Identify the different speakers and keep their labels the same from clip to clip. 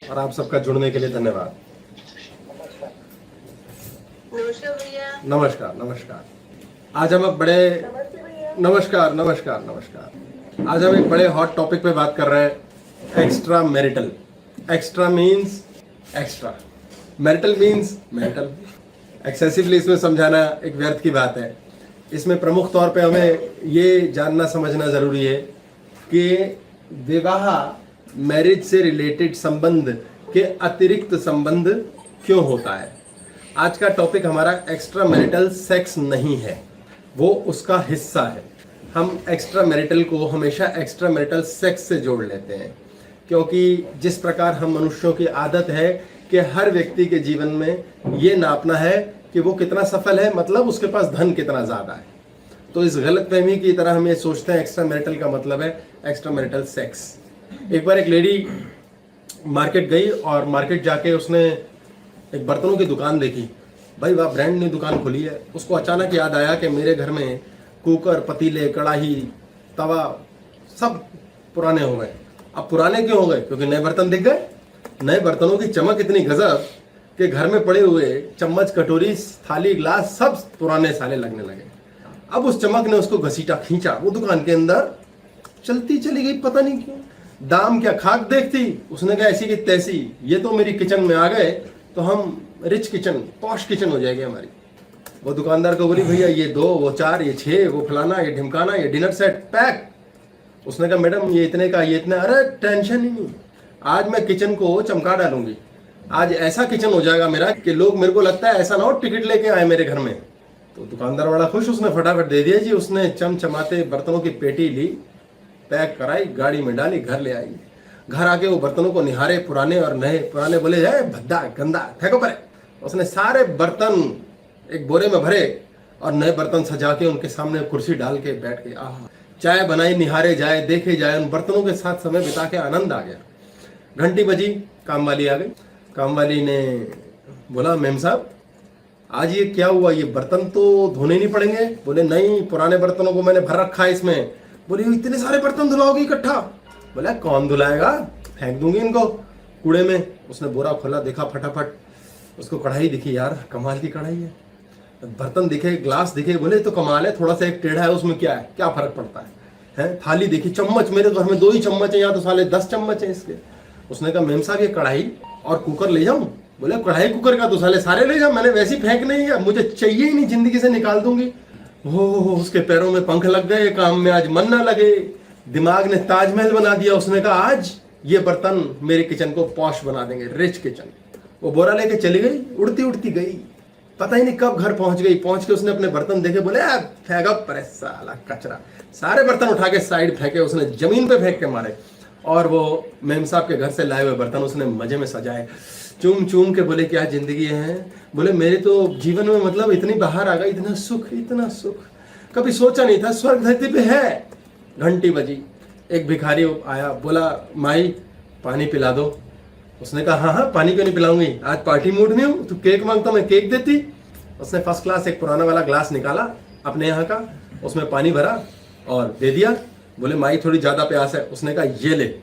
Speaker 1: और आप सबका जुड़ने के लिए धन्यवाद।
Speaker 2: नमस्कार भैया।
Speaker 1: नमस्कार नमस्कार। आज हम एक बड़े नमस्कार नमस्कार नमस्कार। आज हम एक बड़े हॉट टॉपिक पे बात कर रहे हैं, extra marital. Extra means extra, marital means marital. Excessively इसमें समझाना एक व्यर्थ की बात है। इसमें प्रमुख तौर पे हमें ये जानना समझना ज़रूरी है कि विवाह मैरिज से रिलेटेड संबंध के अतिरिक्त संबंध क्यों होता है। आज का टॉपिक हमारा एक्स्ट्रा मैरिटल सेक्स नहीं है, वो उसका हिस्सा है। हम एक्स्ट्रा मैरिटल को हमेशा एक्स्ट्रा मैरिटल सेक्स से जोड़ लेते हैं, क्योंकि जिस प्रकार हम मनुष्यों की आदत है कि हर व्यक्ति के जीवन में ये नापना है कि वो कितना सफल है, मतलब उसके पास धन कितना ज़्यादा है। तो इस गलतफहमी की तरह हम ये सोचते हैं एक्स्ट्रा मैरिटल का मतलब है एक्स्ट्रा मैरिटल सेक्स। एक बार एक लेडी मार्केट गई और मार्केट जाके उसने एक बर्तनों की दुकान देखी। भाई वाह, ब्रांड न्यू दुकान खुली है। उसको अचानक याद आया कि मेरे घर में कुकर, पतीले, कढ़ाई, तवा सब पुराने हो गए। अब पुराने क्यों हो गए? क्योंकि नए बर्तन दिख गए। नए बर्तनों की चमक इतनी गजब कि घर में पड़े हुए चम्मच, कटोरी, थाली, ग्लास सब पुराने साले लगने लगे। अब उस चमक ने उसको घसीटा, खींचा, वो दुकान के अंदर चलती चली गई, पता नहीं क्यों। दाम क्या खाक देखती, उसने कहा ऐसी की तैसी, ये तो मेरी किचन में आ गए तो हम रिच किचन, पॉश किचन हो जाएगी हमारी। वो दुकानदार को बोली, भैया ये 2, वो 4, ये 6, वो फलाना, ये ढिमकाना, ये डिनर सेट पैक। उसने कहा मैडम ये इतने का, ये इतना। अरे टेंशन ही नहीं, आज मैं किचन को चमका डालूंगी। आज ऐसा किचन हो जाएगा मेरा कि लोग, मेरे को लगता है ऐसा ना हो टिकट लेके आए मेरे घर में। तो दुकानदार बड़ा खुश, उसने फटाफट दे दिया जी। उसने चमचमाते बर्तनों की पेटी ली, पैक कराई, गाड़ी में डाली, घर ले आई। घर आके वो बर्तनों को निहारे, पुराने और नए। पुराने बोले है भद्दा, गंदा, फेंको परे। उसने सारे बर्तन एक बोरे में भरे और नए बर्तन सजा के उनके सामने कुर्सी डाल के बैठ गए। आह, चाय बनाई, निहारे जाए, देखे जाए, उन बर्तनों के साथ समय बिता के आनंद आ गया। घंटी बजी, काम वाली आ गई। काम वाली ने बोला, मेम साहब आज ये क्या हुआ, ये बर्तन तो धोने नहीं पड़ेंगे? बोले नहीं, पुराने बर्तनों को मैंने भर रखा है इसमें। बोले इतने सारे बर्तन धुलाओगे इकट्ठा? बोला कौन धुलाएगा, फेंक दूंगी इनको कूड़े में। उसने बोरा खोला, देखा फटाफट, उसको कढ़ाई दिखी, यार कमाल की कढ़ाई है। बर्तन दिखे, ग्लास दिखे, बोले तो कमाल है, थोड़ा सा एक टेढ़ा है, उसमें क्या है, क्या फर्क पड़ता है। थाली देखी, चम्मच, मेरे घर में 2 ही चम्मच है, यहाँ तो साले 10 चम्मच है इसके। उसने कहा मेम साहब ये कढ़ाई और कुकर ले जाऊं? बोले कढ़ाई कुकर का तो सारे ले जाओ, मैंने वैसे ही फेंक नहीं है, मुझे चाहिए ही नहीं, जिंदगी से निकाल दूंगी। हो उसके पैरों में पंख लग गए, काम में आज मन ना लगे, दिमाग ने ताजमहल बना दिया। उसने कहा आज ये बर्तन मेरे किचन को पॉश बना देंगे, रिच किचन। वो बोरा लेके चली गई, उड़ती उड़ती गई, पता ही नहीं कब घर पहुंच गई। पहुंच के उसने अपने बर्तन देखे, बोले फेंका परे साला कचरा। सारे बर्तन उठा के साइड फेंके, उसने जमीन पे फेंक के मारे। और वो मेम साहब के घर से लाए हुए बर्तन उसने मजे में सजाए, चूम चूम के। बोले क्या जिंदगी है। बोले मेरे तो जीवन में मतलब इतनी बाहर आ गई, इतना सुख, इतना सुख कभी सोचा नहीं था, स्वर्ग धरती पे है। घंटी बजी, एक भिखारी आया, बोला माई पानी पिला दो। उसने कहा हाँ हाँ, पानी क्यों नहीं पिलाऊंगी, आज पार्टी मूड में हूँ, तू केक मांगता मैं केक देती। उसने फर्स्ट क्लास एक पुराना वाला ग्लास निकाला अपने यहाँ का, उसमें पानी भरा और दे दिया। बोले माई थोड़ी ज्यादा प्यास है। उसने कहा ये ले,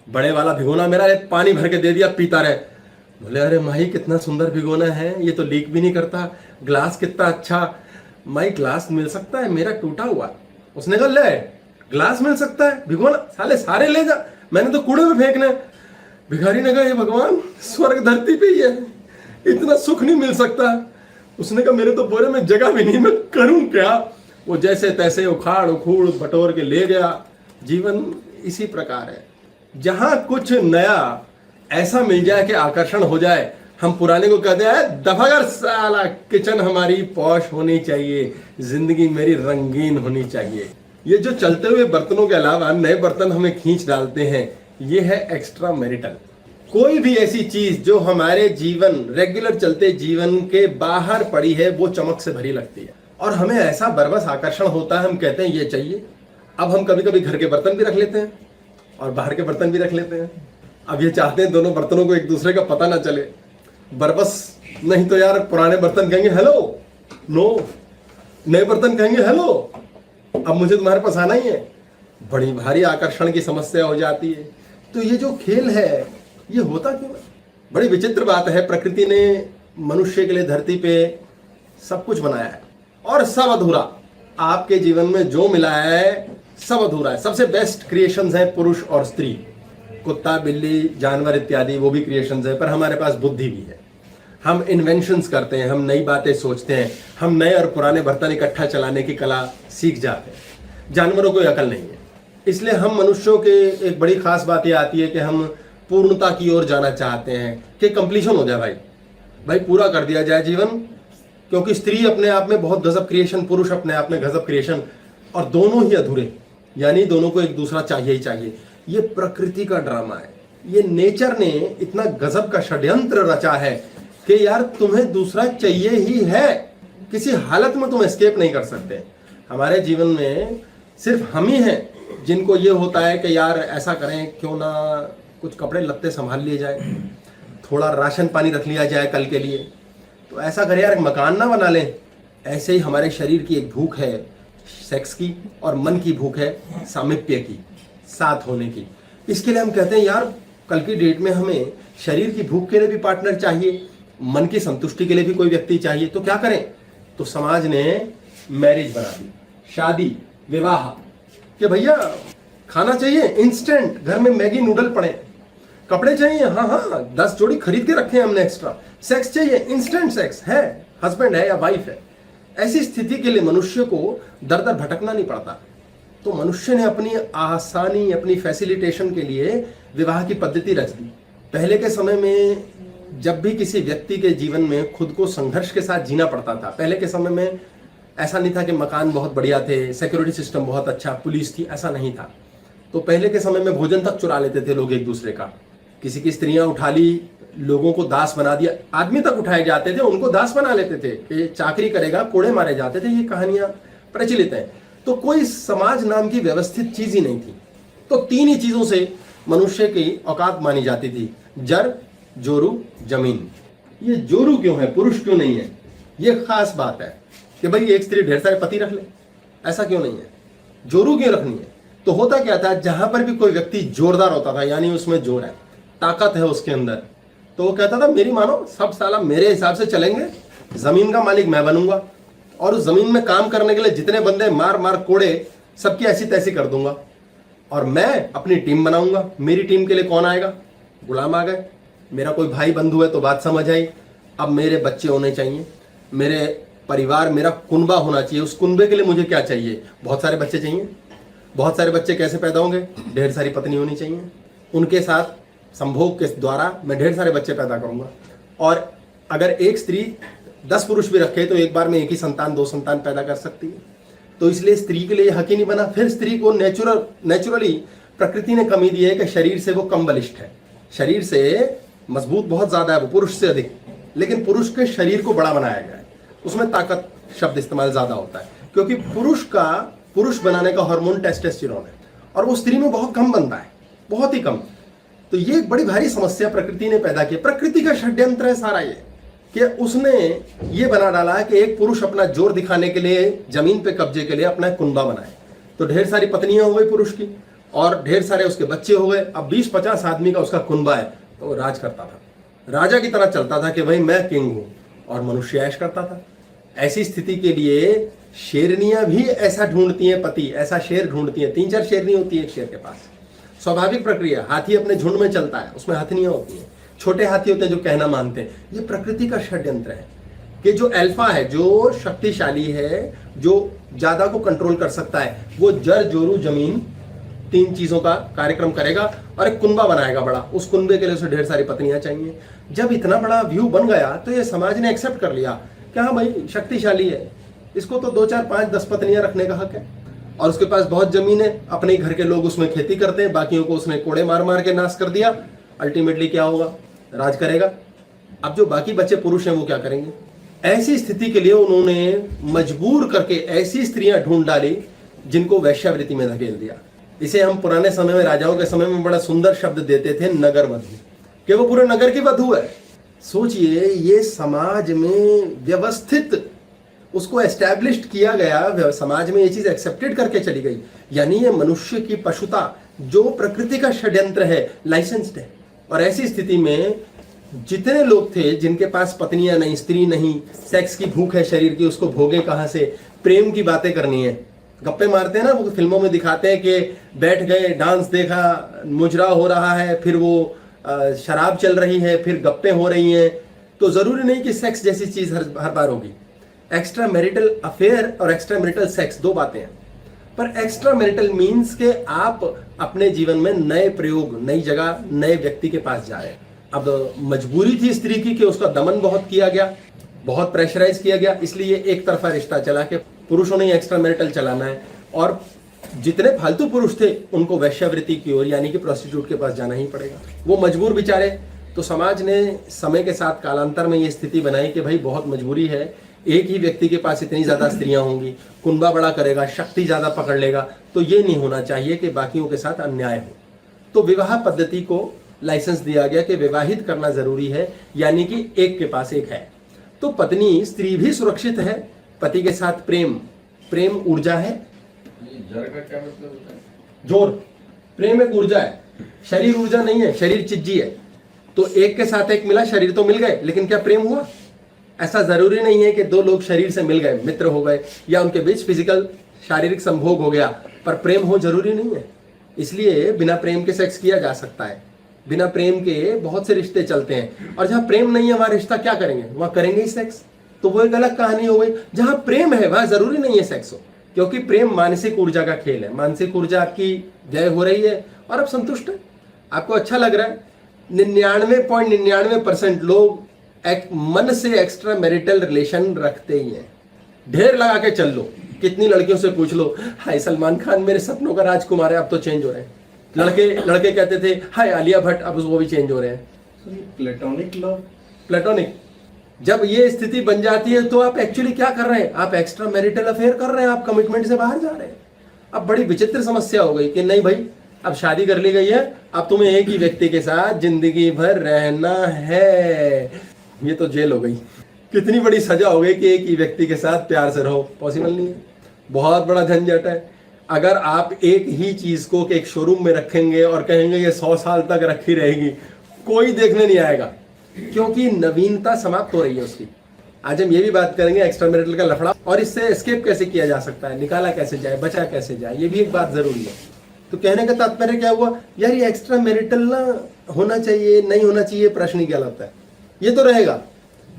Speaker 1: बड़े वाला भिगोना मेरा, एक पानी भर के दे दिया, पीता रहे। बोले अरे माई कितना सुंदर भिगोना है, ये तो लीक भी नहीं करता, ग्लास कितना अच्छा। माई ग्लास मिल सकता है, मेरा टूटा हुआ। उसने कहा ले ग्लास मिल सकता है, भिगोना साले सारे ले जा, मैंने तो कूड़े में फेंकने। भिखारी ने कहा ये भगवान, स्वर्ग धरती पे ही है, इतना सुख नहीं मिल सकता। उसने कहा मेरे तो बोरे में जगह भी नहीं, मैं करूं क्या। वो जैसे तैसे उखाड़ उखूड़ बटोर के ले गया। जीवन इसी प्रकार है, जहां कुछ नया ऐसा मिल जाए कि आकर्षण हो जाए, हम पुराने को कहते हैं दफागर साला, किचन हमारी पॉश होनी चाहिए, जिंदगी मेरी रंगीन होनी चाहिए। ये जो चलते हुए बर्तनों के अलावा नए बर्तन हमें खींच डालते हैं, ये है एक्स्ट्रा मैरिटल। कोई भी ऐसी चीज जो हमारे जीवन, रेगुलर चलते जीवन के बाहर पड़ी है, वो चमक से भरी लगती है और हमें ऐसा बरबस आकर्षण होता है, हम कहते हैं ये चाहिए। अब हम कभी कभी घर के बर्तन भी रख लेते हैं और बाहर के बर्तन भी रख लेते हैं। अब ये चाहते हैं दोनों बर्तनों को एक दूसरे का पता ना चले, बरबस। नहीं तो यार पुराने बर्तन कहेंगे हेलो नो, नए बर्तन कहेंगे हेलो, अब मुझे तुम्हारे पास आना ही है। बड़ी भारी आकर्षण की समस्या हो जाती है। तो ये जो खेल है ये होता क्यों है? बड़ी विचित्र बात है, प्रकृति ने मनुष्य के लिए धरती पे सब कुछ बनाया है और सब अधूरा। आपके जीवन में जो मिला है सब अधूरा है। सबसे बेस्ट क्रिएशंस है पुरुष और स्त्री, कुत्ता बिल्ली जानवर इत्यादि वो भी क्रिएशंस है, पर हमारे पास बुद्धि भी है। हम इन्वेंशंस करते हैं, हम नई बातें सोचते हैं, हम नए और पुराने बर्तन इकट्ठा चलाने की कला सीख जाते हैं। जानवरों को अकल नहीं है, इसलिए हम मनुष्यों के एक बड़ी खास बात ये आती है कि हम पूर्णता की ओर जाना चाहते हैं कि कंप्लीशन हो जाए, भाई पूरा कर दिया जाए जीवन। क्योंकि स्त्री अपने आप में बहुत गजब क्रिएशन, पुरुष अपने आप में गजब क्रिएशन, और दोनों ही अधूरे, यानी दोनों को एक दूसरा चाहिए ही चाहिए। ये प्रकृति का ड्रामा है। ये नेचर ने इतना गजब का षड्यंत्र रचा है कि यार तुम्हें दूसरा चाहिए ही है, किसी हालत में तुम एस्केप नहीं कर सकते। हमारे जीवन में सिर्फ हम ही हैं जिनको ये होता है कि यार ऐसा करें क्यों ना कुछ कपड़े लत्ते संभाल लिए जाए, थोड़ा राशन पानी रख लिया जाए कल के लिए, तो ऐसा करें यार एक मकान ना बना लें। ऐसे ही हमारे शरीर की एक भूख है सेक्स की, और मन की भूख है सामिप्य की, साथ होने की। इसके लिए हम कहते हैं यार कल की डेट में हमें शरीर की भूख के लिए भी पार्टनर चाहिए, मन की संतुष्टि के लिए भी कोई व्यक्ति चाहिए। तो क्या करें? तो समाज ने मैरिज बना दी, शादी विवाह, कि भैया खाना चाहिए इंस्टेंट, घर में मैगी नूडल पड़े, कपड़े चाहिए हाँ हाँ 10 जोड़ी खरीद के रखे हैं हमने एक्स्ट्रा, सेक्स चाहिए इंस्टेंट, सेक्स है, हस्बैंड है या वाइफ है। ऐसी स्थिति के लिए मनुष्य को दर दर भटकना नहीं पड़ता। तो मनुष्य ने अपनी आसानी, अपनी फैसिलिटेशन के लिए विवाह की पद्धति रच दी। पहले के समय में जब भी किसी व्यक्ति के जीवन में खुद को संघर्ष के साथ जीना पड़ता था, पहले के समय में ऐसा नहीं था कि मकान बहुत बढ़िया थे, सिक्योरिटी सिस्टम बहुत अच्छा, पुलिस थी, ऐसा नहीं था। तो पहले के समय में भोजन तक चुरा लेते थे लोग एक दूसरे का। किसी की स्त्रियां उठा ली, लोगों को दास बना दिया, आदमी तक उठाए जाते थे, उनको दास बना लेते थे कि चाकरी करेगा, कोड़े मारे जाते थे। ये कहानियां प्रचलित हैं। तो कोई समाज नाम की व्यवस्थित चीज ही नहीं थी। तो 3 ही चीजों से मनुष्य की औकात मानी जाती थी, जर जोरू जमीन। ये जोरू क्यों है, पुरुष क्यों नहीं है? ये खास बात है कि भाई एक स्त्री ढेर सारे पति रख ले, ऐसा क्यों नहीं है? जोरू क्यों रखनी है? तो होता क्या था, जहां पर भी कोई व्यक्ति जोरदार होता था, यानी उसमें जोर है, ताकत है उसके अंदर, तो वो कहता था मेरी मानो सब साला मेरे हिसाब से चलेंगे, जमीन का मालिक मैं बनूंगा, और उस जमीन में काम करने के लिए जितने बंदे मार मार कोड़े सबकी ऐसी तैसी कर दूंगा, और मैं अपनी टीम बनाऊंगा। मेरी टीम के लिए कौन आएगा? गुलाम आ गए। मेरा कोई भाई बंधु है तो बात समझ आई। अब मेरे बच्चे होने चाहिए, मेरे परिवार, मेरा कुनबा होना चाहिए। उस कुनबे के लिए मुझे क्या चाहिए? बहुत सारे बच्चे चाहिए। बहुत सारे बच्चे कैसे पैदा होंगे? ढेर सारी पत्नी होनी चाहिए, उनके साथ संभोग के द्वारा मैं ढेर सारे बच्चे पैदा करूंगा। और अगर एक स्त्री 10 पुरुष भी रखे तो एक बार में एक ही संतान, 2 संतान पैदा कर सकती है। तो इसलिए स्त्री के लिए हक ही नहीं बना। फिर स्त्री को नेचुरली प्रकृति ने कमी दी है कि शरीर से वो कम बलिष्ठ है, शरीर से मजबूत बहुत ज्यादा है वो पुरुष से अधिक, लेकिन पुरुष के शरीर को बड़ा बनाया गया है, उसमें ताकत शब्द इस्तेमाल ज्यादा होता है, क्योंकि पुरुष बनाने का हार्मोन टेस्टोस्टेरोन है, और वो स्त्री में बहुत कम बनता है, बहुत ही कम। तो ये एक बड़ी भारी समस्या प्रकृति ने पैदा की। प्रकृति का षड्यंत्र है सारा ये, कि उसने ये बना डाला है कि एक पुरुष अपना जोर दिखाने के लिए, जमीन पे कब्जे के लिए अपना कुनबा बनाए। तो ढेर सारी पत्नियां हो गई पुरुष की, और ढेर सारे उसके बच्चे हो गए। अब 20-50 आदमी का उसका कुनबा है, तो वो राज करता था, राजा की तरह चलता था कि भाई मैं किंग हूं, और मनुष्य ऐश करता था। ऐसी स्थिति के लिए शेरनियां भी ऐसा ढूंढती हैं, पति ऐसा शेर ढूंढती हैं। 3-4 शेरनी होती है एक शेर के पास, स्वाभाविक प्रक्रिया। हाथी अपने झुंड में चलता है, उसमें हथनियां होती हैं, छोटे हाथी होते हैं जो कहना मानते हैं। ये प्रकृति का षड्यंत्र है कि जो अल्फा है, जो शक्तिशाली है, जो ज्यादा को कंट्रोल कर सकता है, वो जर जोरू जमीन 3 चीजों का कार्यक्रम करेगा और एक कुनबा बनाएगा बड़ा। उस कुनबे के लिए उसे ढेर सारी पत्नियां चाहिए। जब इतना बड़ा व्यू बन गया तो ये समाज ने एक्सेप्ट कर लिया कि हाँ भाई शक्तिशाली है, इसको तो 2, 4, 5, 10 पत्नियां रखने का हक है, और उसके पास बहुत जमीन है, अपने घर के लोग उसमें खेती करते हैं, बाकियों को उसने कोड़े मार मार के नाश कर दिया। अल्टीमेटली क्या होगा? राज करेगा। अब जो बाकी बच्चे पुरुष हैं वो क्या करेंगे? ऐसी स्थिति के लिए उन्होंने मजबूर करके ऐसी स्त्रियां ढूंढ डाली जिनको वैश्यावृत्ति में धकेल दिया। इसे हम पुराने समय में, राजाओं के समय में बड़ा सुंदर शब्द देते थे, नगर वधू, कि वो पूरे नगर की वधू है। सोचिए, ये समाज में व्यवस्थित, उसको एस्टैब्लिश्ड किया गया, समाज में ये चीज एक्सेप्टेड करके चली गई। यानी ये मनुष्य की पशुता, जो प्रकृति का षड्यंत्र है, लाइसेंस्ड है, और ऐसी स्थिति में जितने लोग थे जिनके पास पत्नियां नहीं, स्त्री नहीं, सेक्स की भूख है शरीर की, उसको भोगे कहां से, प्रेम की बातें करनी है, गप्पे मारते हैं ना, वो फिल्मों में दिखाते हैं कि बैठ गए, डांस देखा, मुजरा हो रहा है, फिर वो शराब चल रही है, फिर गप्पे हो रही हैं। तो जरूरी नहीं कि सेक्स जैसी चीज हर बार होगी। एक्स्ट्रा मैरिटल अफेयर और एक्स्ट्रा मैरिटल सेक्स दो बातें हैं। पर एक्स्ट्रा मैरिटल मीन्स के आप अपने जीवन में नए प्रयोग, नई जगह, नए व्यक्ति के पास जा रहे हैं। अब मजबूरी थी स्त्री की कि उसका दमन बहुत किया गया, बहुत प्रेशराइज किया गया, इसलिए एक तरफा रिश्ता चला के पुरुषों ने एक्स्ट्रा मैरिटल चलाना है, और जितने फालतू पुरुष थे उनको वैश्यावृत्ति की ओर यानी कि प्रोस्टिट्यूट के पास जाना ही पड़ेगा। वो मजबूर बेचारे। तो समाज ने समय के साथ कालांतर में ये स्थिति बनाई कि भाई बहुत मजबूरी है, एक ही व्यक्ति के पास इतनी ज्यादा स्त्रियां होंगी, कुंबा बड़ा करेगा, शक्ति ज्यादा पकड़ लेगा, तो ये नहीं होना चाहिए कि बाकियों के साथ अन्याय हो। तो विवाह पद्धति को लाइसेंस दिया गया कि विवाहित करना जरूरी है, यानी कि एक के पास एक है। तो पत्नी, स्त्री भी सुरक्षित है, पति के साथ प्रेम ऊर्जा है।
Speaker 3: जर का क्या मतलब होता है?
Speaker 1: जोर। प्रेम एक ऊर्जा है, शरीर ऊर्जा नहीं है, शरीर चिज्जी है। तो एक के साथ एक मिला, शरीर तो मिल गए, लेकिन क्या प्रेम हुआ? ऐसा जरूरी नहीं है कि दो लोग शरीर से मिल गए, मित्र हो गए, या उनके बीच फिजिकल शारीरिक संभोग हो गया, पर प्रेम हो जरूरी नहीं है। इसलिए बिना प्रेम के सेक्स किया जा सकता है। बिना प्रेम के बहुत से रिश्ते चलते हैं, और जहां प्रेम नहीं है वहां रिश्ता क्या करेंगे, वहां करेंगे ही सेक्स। तो वो एक अलग कहानी हो गई। जहां प्रेम है वहां जरूरी नहीं है सेक्स हो, क्योंकि प्रेम मानसिक ऊर्जा का खेल है। मानसिक ऊर्जा आपकी व्यय हो रही है और आप संतुष्ट है, आपको अच्छा लग रहा है। 99.99% लोग एक मन से एक्स्ट्रा मैरिटल रिलेशन रखते ही हैं। ढेर लगा के चल लो, कितनी लड़कियों से पूछ लो, हाय सलमान खान मेरे सपनों का राजकुमार है, अब तो चेंज हो रहे हैं। लड़के कहते थे हाय आलिया भट्ट, अब वो भी चेंज हो रहे हैं।
Speaker 3: Platonic love,
Speaker 1: platonic. जब ये स्थिति बन जाती है तो आप एक्चुअली क्या कर रहे हैं, आप एक्स्ट्रा मैरिटल अफेयर कर रहे हैं, आप कमिटमेंट से बाहर जा रहे हैं। अब बड़ी विचित्र समस्या हो गई कि नहीं भाई, अब शादी कर ली गई है, अब तुम्हें एक ही व्यक्ति के साथ जिंदगी भर रहना है। ये तो जेल हो गई। कितनी बड़ी सजा हो गई कि एक ही व्यक्ति के साथ प्यार से रहो, पॉसिबल नहीं है, बहुत बड़ा झंझट है। अगर आप एक ही चीज को एक शोरूम में रखेंगे और कहेंगे ये 100 साल तक रखी रहेगी, कोई देखने नहीं आएगा, क्योंकि नवीनता समाप्त हो रही है उसकी। आज हम ये भी बात करेंगे एक्स्ट्रा मैरिटल का लफड़ा, और इससे एस्केप कैसे किया जा सकता है, निकाला कैसे जाए, बचा कैसे जाए, ये भी एक बात जरूरी है। तो कहने का तात्पर्य क्या हुआ यार, ये एक्स्ट्रा मैरिटल ना होना चाहिए, नहीं होना चाहिए, प्रश्न ही क्या लगता है। ये तो रहेगा,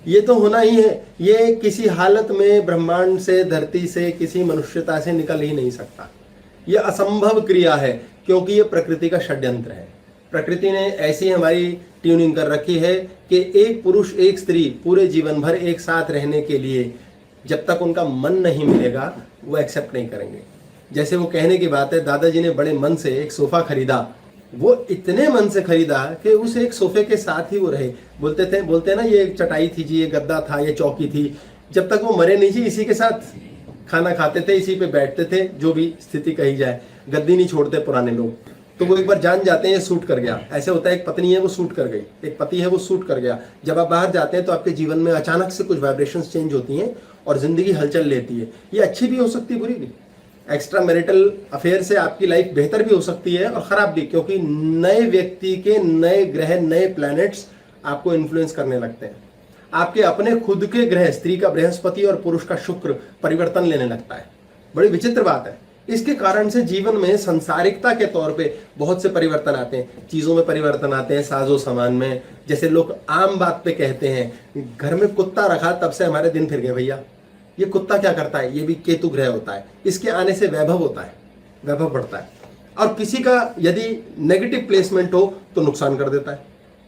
Speaker 1: ये तो होना ही है। ये किसी हालत में ब्रह्मांड से, धरती से, किसी मनुष्यता से निकल ही नहीं सकता। ये असंभव क्रिया है, क्योंकि ये प्रकृति का षड्यंत्र है। प्रकृति ने ऐसी हमारी ट्यूनिंग कर रखी है कि एक पुरुष एक स्त्री पूरे जीवन भर एक साथ रहने के लिए जब तक उनका मन नहीं मिलेगा वो एक्सेप्ट नहीं करेंगे। जैसे वो कहने की बात है, दादाजी ने बड़े मन से एक सोफा खरीदा, वो इतने मन से खरीदा कि उस एक सोफे के साथ ही वो रहे। बोलते हैं ना, ये एक चटाई थी जी, ये गद्दा था, ये चौकी थी, जब तक वो मरे नहीं जी इसी के साथ खाना खाते थे, इसी पे बैठते थे, जो भी स्थिति कही जाए, गद्दी नहीं छोड़ते पुराने लोग। तो वो एक बार जान जाते हैं ये सूट कर गया। ऐसे होता है, एक पत्नी है वो सूट कर गई, एक पति है वो सूट कर गया। जब आप बाहर जाते हैं तो आपके जीवन में अचानक से कुछ वाइब्रेशंस चेंज होती हैं और जिंदगी हलचल लेती है। ये अच्छी भी हो सकती है, बुरी भी। एक्स्ट्रा मैरिटल अफेयर से आपकी लाइफ बेहतर भी हो सकती है और खराब भी, क्योंकि नए व्यक्ति के नए ग्रह, नए प्लैनेट्स आपको इन्फ्लुएंस करने लगते हैं। आपके अपने खुद के ग्रह, स्त्री का बृहस्पति और पुरुष का शुक्र परिवर्तन लेने लगता है। बड़ी विचित्र बात है। इसके कारण से जीवन में संसारिकता के तौर पे बहुत से परिवर्तन आते हैं, चीजों में परिवर्तन आते हैं, साजो सामान में। जैसे लोग आम बात पे कहते हैं, घर में कुत्ता रखा तब से हमारे दिन फिर गए भैया। ये कुत्ता क्या करता है, ये भी केतु ग्रह होता है, इसके आने से वैभव होता है, वैभव बढ़ता है। और किसी का यदि नेगेटिव प्लेसमेंट हो तो नुकसान कर देता है।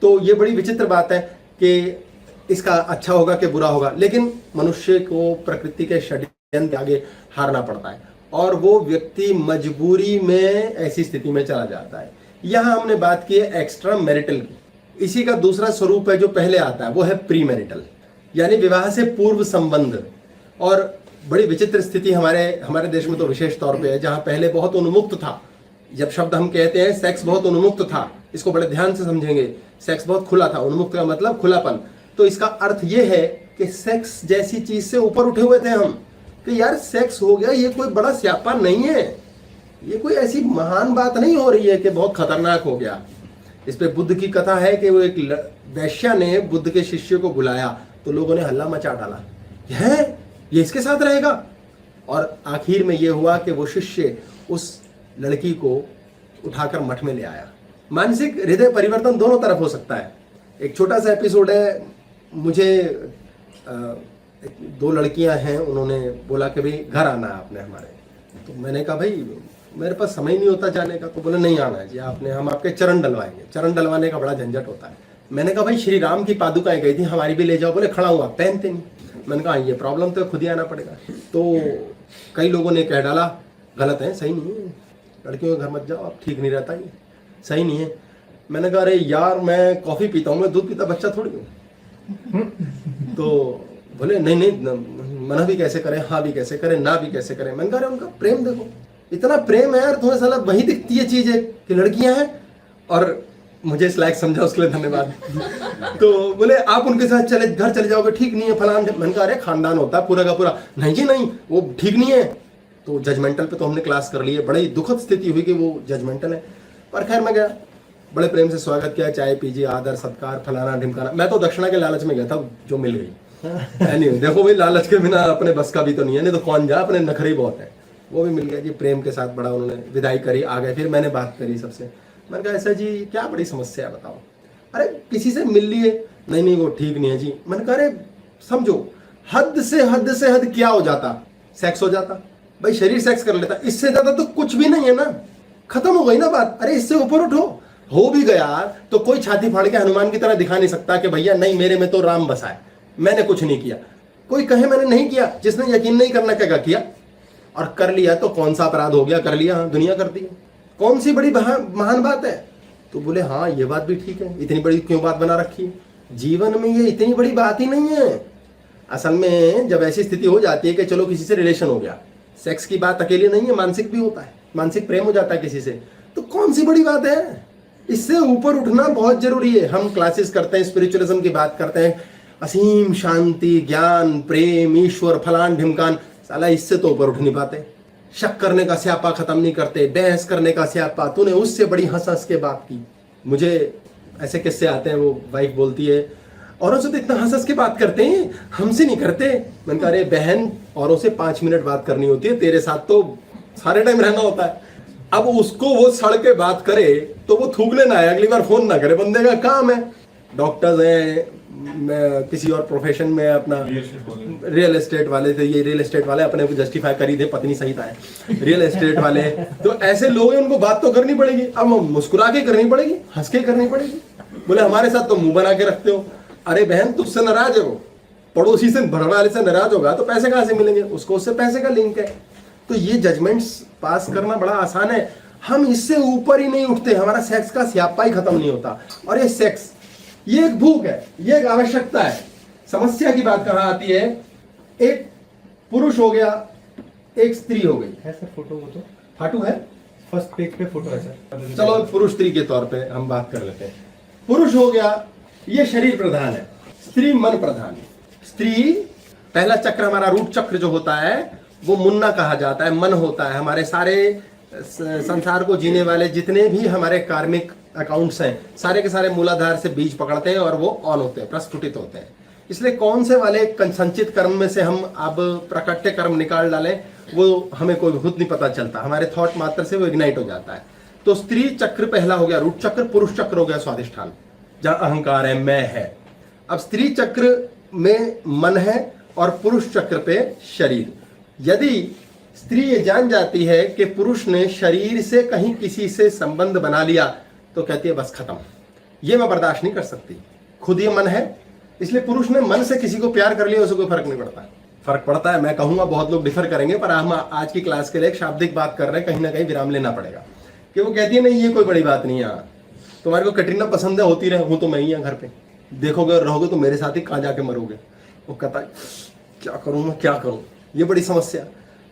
Speaker 1: तो ये बड़ी विचित्र बात है कि इसका अच्छा होगा कि बुरा होगा, लेकिन मनुष्य को प्रकृति के षड्यंत्र के आगे हारना पड़ता है और वो व्यक्ति मजबूरी में ऐसी स्थिति में चला जाता है। यहां हमने बात की है एक्स्ट्रा मैरिटल की। इसी का दूसरा स्वरूप है जो पहले आता है, वो है प्री मैरिटल, यानी विवाह से पूर्व संबंध। और बड़ी विचित्र स्थिति हमारे देश में तो विशेष तौर पे है, जहां पहले बहुत उन्मुक्त था। जब शब्द हम कहते हैं सेक्स बहुत उन्मुक्त था, इसको बड़े ध्यान से समझेंगे। सेक्स बहुत खुला था, उन्मुक्त का मतलब खुलापन। तो इसका अर्थ ये है कि सेक्स जैसी चीज से ऊपर उठे हुए थे हम, कि यार सेक्स हो गया, ये कोई बड़ा स्यापा नहीं है, ये कोई ऐसी महान बात नहीं हो रही है कि बहुत खतरनाक हो गया। इस पे बुद्ध की कथा है कि वो एक वैश्या ने बुद्ध के शिष्य को बुलाया तो लोगों ने हल्ला मचा डाला, है ये इसके साथ रहेगा। और आखिर में ये हुआ कि वो शिष्य उस लड़की को उठाकर मठ में ले आया। मानसिक हृदय परिवर्तन दोनों तरफ हो सकता है। एक छोटा सा एपिसोड है, मुझे दो लड़कियां हैं, उन्होंने बोला कि भाई घर आना है आपने हमारे। तो मैंने कहा भाई मेरे पास समय नहीं होता जाने का। तो बोले नहीं आना है जी आपने, हम आपके चरण डलवाएंगे। चरण डलवाने का बड़ा झंझट होता है। मैंने कहा भाई श्री राम की पादुकाएं गई थी, हमारी भी ले जाओ। बोले खड़ा हुआ पहनते नहीं। मैंने कहा ये प्रॉब्लम तो खुद ही आना पड़ेगा। तो कई लोगों ने कह डाला गलत है, सही नहीं है, लड़कियों के घर मत जाओ, अब ठीक नहीं रहता, ये सही नहीं है। मैंने कहा अरे यार मैं कॉफ़ी पीता हूँ, मैं दूध पीता बच्चा थोड़ी हूँ। तो बोले नहीं नहीं, मना भी कैसे करें, हाँ भी कैसे करें, ना भी कैसे करें। मैंने कहा अरे उनका प्रेम देखो, इतना प्रेम है यार तुम्हें, साला वही दिखती है चीज़ है कि लड़कियां हैं। और मुझे इस लायक समझा उसके लिए धन्यवाद। तो बोले आप उनके साथ चले घर चले जाओगे, ठीक नहीं है फलान। मैंने कहा अरे खानदान होता है पूरा का पूरा, नहीं जी नहीं वो ठीक नहीं है। तो जजमेंटल पे तो हमने क्लास कर ली है, बड़ी दुखद स्थिति हुई कि वो जजमेंटल है। पर खैर मैं गया, बड़े प्रेम से स्वागत किया, चाय पीजिए, आदर सत्कार फलाना ढिमकाना। मैं तो दक्षिणा के लालच में गया था जो मिल गई। नहीं देखो भाई लालच के बिना अपने बस का भी तो नहीं है, नहीं तो कौन जा, अपने नखरे बहुत है। वो भी मिल गया जी, प्रेम के साथ बड़ा उन्होंने विदाई करी, आ गए। फिर मैंने बात करी सबसे, मैंने कहा ऐसा जी क्या बड़ी समस्या है बताओ। अरे किसी से मिल लिए, नहीं नहीं वो ठीक नहीं है जी। मैंने कहा अरे समझो हद से हद क्या हो जाता, सेक्स हो जाता भाई, शरीर सेक्स कर लेता, इससे ज्यादा तो कुछ भी नहीं है ना, खत्म हो गई ना बात। अरे इससे ऊपर उठो, हो भी गया तो कोई छाती फाड़ के हनुमान की तरह दिखा नहीं सकता कि भैया नहीं मेरे में तो राम बसा है, मैंने कुछ नहीं किया। कोई कहे मैंने नहीं किया, जिसने यकीन नहीं करना क्या किया, और कर लिया तो कौन सा अपराध हो गया, कर लिया, हाँ दुनिया करती है, कौन सी बड़ी महान बात है। तो बोले हाँ ये बात भी ठीक है, इतनी बड़ी क्यों बात बना रखी है, जीवन में ये इतनी बड़ी बात ही नहीं है। असल में जब ऐसी स्थिति हो जाती है कि चलो किसी से रिलेशन हो गया, सेक्स की बात अकेली नहीं है, मानसिक भी होता है, मानसिक प्रेम हो जाता है किसी से, तो कौन सी बड़ी बात है। इससे ऊपर उठना बहुत जरूरी है। हम क्लासेस करते हैं, स्पिरिचुअलिज्म की बात करते हैं, असीम शांति ज्ञान प्रेम ईश्वर फलान ढिमकान, साला इससे तो ऊपर उठ नहीं पाते। शक करने का स्यापा खत्म नहीं करते, बहस करने का स्यापा, तूने उससे बड़ी हंस हंस के बात की। मुझे ऐसे किस्से आते हैं, वो वाइफ बोलती है औरों से तो इतना हंस हंस के बात करते हैं, हमसे नहीं करते। मैंने कहा अरे बहन औरों से 5 मिनट बात करनी होती है, तेरे साथ तो सारे टाइम रहना होता है। अब उसको वो सड़ के बात करे तो वो थूकने ना आए, अगली बार फोन ना करे, बंदे का काम है। डॉक्टर्स हैं, मैं किसी और प्रोफेशन में, अपना रियल एस्टेट वाले थे, ये रियल एस्टेट वाले अपने को जस्टिफाई कर ही दे, पत्नी सही था रियल एस्टेट वाले। तो ऐसे लोग हैं, उनको बात तो करनी पड़ेगी, अब मुस्कुरा के करनी पड़ेगी, हंस के करनी पड़ेगी। बोले हमारे साथ तो मुंह बना के रखते हो। अरे बहन तुझसे नाराज है वो, पड़ोसी से घर वाले से नाराज होगा तो पैसे कहाँ से मिलेंगे, उसको उससे पैसे का लिंक है। तो ये जजमेंट्स पास करना बड़ा आसान है, हम इससे ऊपर ही नहीं उठते, हमारा सेक्स का स्यापा ही खत्म नहीं होता। और ये सेक्स ये एक भूख है, ये एक आवश्यकता है। समस्या की बात कहाँ आती है, एक पुरुष हो गया एक स्त्री हो गई
Speaker 4: है सर, फोटो वो तो
Speaker 1: फाटू है,
Speaker 4: फर्स्ट पेज पे फोटो है सर।
Speaker 1: चलो पुरुष स्त्री के तौर पे हम बात कर लेते हैं। पुरुष हो गया, ये शरीर प्रधान है, स्त्री मन प्रधान है। स्त्री पहला चक्र हमारा रूट चक्र जो होता है वो मुन्ना कहा जाता है, मन होता है। हमारे सारे संसार को जीने वाले जितने भी हमारे कार्मिक अकाउंट्स हैं, सारे के सारे मूलाधार से बीज पकड़ते हैं और वो ऑन होते हैं, प्रस्फुटित होते हैं। इसलिए कौन से वाले संचित कर्म में से हम अब प्रकट्य कर्म निकाल डालें वो हमें कोई खुद नहीं पता चलता, हमारे थॉट मात्र से वो इग्नाइट हो जाता है। तो स्त्री चक्र पहला हो गया रूट चक्र, पुरुष चक्र हो गया स्वाधिष्ठान, जहां अहंकार है, मैं है। अब स्त्री चक्र में मन है और पुरुष चक्र पे शरीर। यदि स्त्री ये जान जाती है कि पुरुष ने शरीर से कहीं किसी से संबंध बना लिया तो कहती है बस खत्म, ये मैं बर्दाश्त नहीं कर सकती। खुद ये मन है, इसलिए पुरुष ने मन से किसी को प्यार कर लिया, उसे कोई फर्क नहीं पड़ता। फर्क पड़ता है, मैं कहूंगा बहुत लोग डिफर करेंगे, पर हम आज की क्लास के लिए एक शाब्दिक बात कर रहे हैं, कहीं ना कहीं विराम लेना पड़ेगा। कि वो कहती है नहीं ये कोई बड़ी बात नहीं है, तुम्हारे को कटरीना पसंद है, होती रहे, हूं तो मैं ही घर पे, देखोगे रहोगे तो मेरे साथ ही कहाँ जाके मरोगे। वो कहता है क्या करूं मैं, क्या करूं, ये बड़ी समस्या।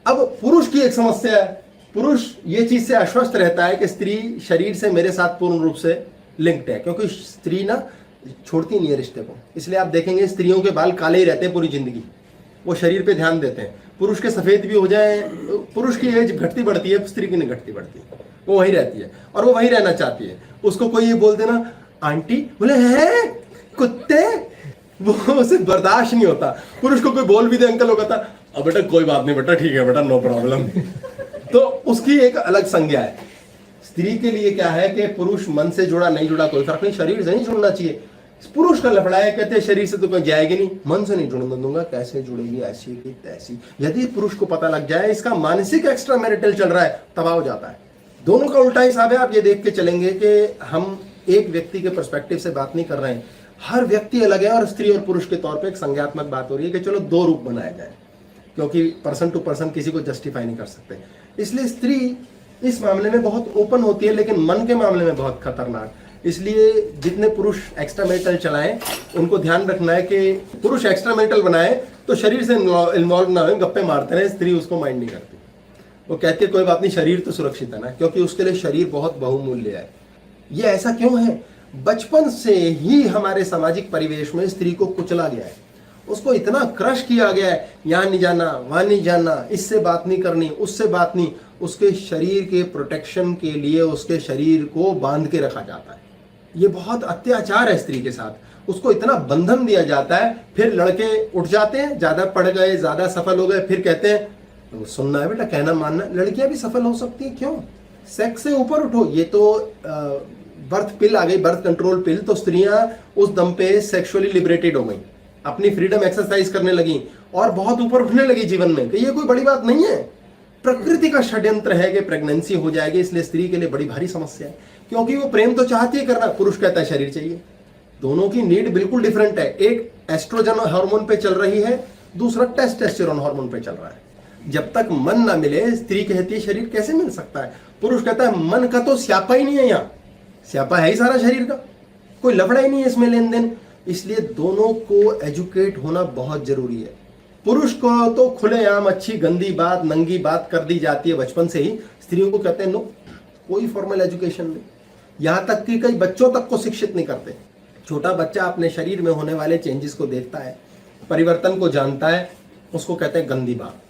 Speaker 1: अब पुरुष की एक समस्या है, पुरुष ये चीज से आश्वस्त रहता है कि स्त्री शरीर से मेरे साथ पूर्ण रूप से लिंक्ड है, क्योंकि स्त्री ना छोड़ती नहीं है रिश्ते को। इसलिए आप देखेंगे स्त्रियों के बाल काले ही रहते हैं पूरी जिंदगी, वो शरीर पे ध्यान देते हैं। पुरुष के सफेद भी हो जाए, पुरुष की एज घटती बढ़ती है, स्त्री की नहीं घटती बढ़ती। वो वहीं रहती है और वो वहीं रहना चाहती है। उसको कोई ये बोल देना आंटी, बोले है कुत्ते, वो उसे बर्दाश्त नहीं होता। पुरुष को कोई बोल भी दे अंकल, वो कहता अब बेटा कोई बात नहीं बेटा, ठीक है बेटा, नो प्रॉब्लम। तो उसकी एक अलग संज्ञा है। स्त्री के लिए क्या है कि पुरुष मन से जुड़ा नहीं जुड़ा कोई फर्क नहीं, शरीर से नहीं जुड़ना चाहिए। पुरुष का लफड़ा है, कहते हैं शरीर से तो कोई जाएगी नहीं, मन से नहीं जुड़ने दूंगा, कैसे जुड़ेगी ऐसी की तैसी। यदि पुरुष को पता लग जाए इसका मानसिक एक्स्ट्रा मैरिटल चल रहा है, तबाह हो जाता है। दोनों का उल्टा हिसाब है। आप ये देख के चलेंगे कि हम एक व्यक्ति के पर्सपेक्टिव से बात नहीं कर रहे हैं, हर व्यक्ति अलग है और स्त्री और पुरुष के तौर पे एक संज्ञात्मक बात हो रही है कि चलो दो रूप बनाए जाए, क्योंकि पर्सन टू पर्सन किसी को जस्टिफाई नहीं कर सकते। इसलिए स्त्री इस मामले में बहुत ओपन होती है, लेकिन मन के मामले में बहुत खतरनाक। इसलिए जितने पुरुष एक्स्ट्रा मैरिटल चलाएं उनको ध्यान रखना है कि पुरुष एक्स्ट्रा मैरिटल बनाए तो शरीर से इन्वॉल्व ना हो, गप्पे मारते रहे, स्त्री उसको माइंड नहीं करती। वो कहती है कोई बात नहीं, शरीर तो सुरक्षित है ना, क्योंकि उसके लिए शरीर बहुत बहुमूल्य है। ये ऐसा क्यों है? बचपन से ही हमारे सामाजिक परिवेश में स्त्री को कुचला गया है, उसको इतना क्रश किया गया है, यहाँ नहीं जाना, वहां नहीं जाना, इससे बात नहीं करनी, उससे बात नहीं। उसके शरीर के प्रोटेक्शन के लिए उसके शरीर को बांध के रखा जाता है। ये बहुत अत्याचार है स्त्री के साथ, उसको इतना बंधन दिया जाता है। फिर लड़के उठ जाते हैं, ज्यादा पढ़ गए, ज्यादा सफल हो गए, फिर कहते हैं तो सुनना है बेटा, कहना मानना। लड़कियां भी सफल हो सकती है, क्यों? सेक्स से ऊपर उठो। ये तो बर्थ पिल आ गई, बर्थ कंट्रोल पिल, तो स्त्रियां उस दम पे सेक्सुअली लिबरेटेड हो गई, अपनी फ्रीडम एक्सरसाइज करने लगी और बहुत ऊपर उठने लगी जीवन में। कि ये कोई बड़ी बात नहीं है। प्रकृति का षड्यंत्र है कि प्रेगनेंसी हो जाएगी, इसलिए स्त्री के लिए बड़ी भारी समस्या है, क्योंकि वो प्रेम तो चाहती है करना, पुरुष कहता है शरीर चाहिए। दोनों की नीड बिल्कुल डिफरेंट है। एक एस्ट्रोजन हार्मोन पे चल रही है, दूसरा टेस्टोस्टेरोन हार्मोन पे चल रहा है। जब तक मन ना मिले, स्त्री कहती है शरीर कैसे मिल सकता है, पुरुष कहता है मन का तो स्यापा ही नहीं है, यहाँ स्यापा है ही सारा शरीर का, कोई लफड़ा ही नहीं है इसमें लेन देन। इसलिए दोनों को एजुकेट होना बहुत जरूरी है। पुरुष को तो खुलेआम अच्छी गंदी बात, नंगी बात कर दी जाती है बचपन से ही। स्त्रियों को कहते हैं नो, कोई फॉर्मल एजुकेशन नहीं। यहां तक कि कई बच्चों तक को शिक्षित नहीं करते। छोटा बच्चा अपने शरीर में होने वाले चेंजेस को देखता है, परिवर्तन को जानता है, उसको कहते हैं गंदी बात।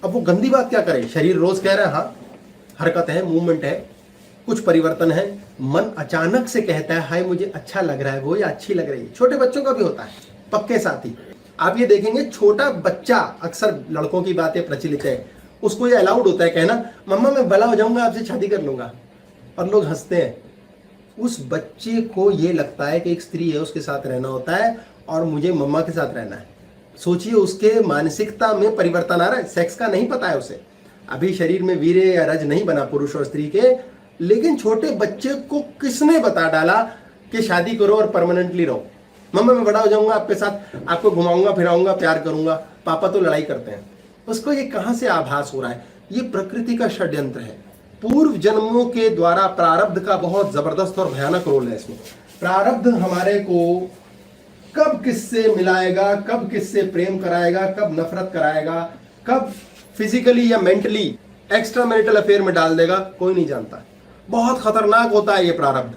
Speaker 1: अब वो गंदी बात क्या करे? शरीर रोज कह रहा है हाँ, हरकत है, मूवमेंट है, कुछ परिवर्तन है। मन अचानक से कहता है हाय मुझे अच्छा लग रहा है वो, या अच्छी लग रही है। छोटे बच्चों का भी होता है, पक्के साथी। आप ये देखेंगे छोटा बच्चा, अक्सर लड़कों की बातें प्रचलित है, उसको ये अलाउड होता है कहना मम्मा मैं बड़ा हो जाऊंगा आपसे शादी कर लूंगा, और लोग हंसते हैं। उस बच्चे को ये लगता है कि एक स्त्री है, उसके साथ रहना होता है और मुझे मम्मा के साथ रहना है। सोचिए उसके मानसिकता में परिवर्तन आ रहा है। सेक्स का नहीं पता है उसे, अभी शरीर में वीर्य या रज नहीं बना पुरुष और स्त्री के, लेकिन छोटे बच्चे को किसने बता डाला कि शादी करो और परमानेंटली रहो। मम्मा मैं बड़ा हो जाऊंगा आपके साथ, आपको घुमाऊंगा फिराऊंगा, प्यार करूंगा, पापा तो लड़ाई करते हैं। उसको ये कहां से आभास हो रहा है? ये प्रकृति का षड्यंत्र है। पूर्व जन्मों के द्वारा प्रारब्ध का बहुत जबरदस्त और भयानक रोल है इसमें। प्रारब्ध हमारे को कब किससे मिलाएगा, कब किससे प्रेम कराएगा, कब नफरत कराएगा, कब फिजिकली या मेंटली एक्स्ट्रा मैरिटल अफेयर में डाल देगा, कोई नहीं जानता। बहुत खतरनाक होता है ये प्रारब्ध।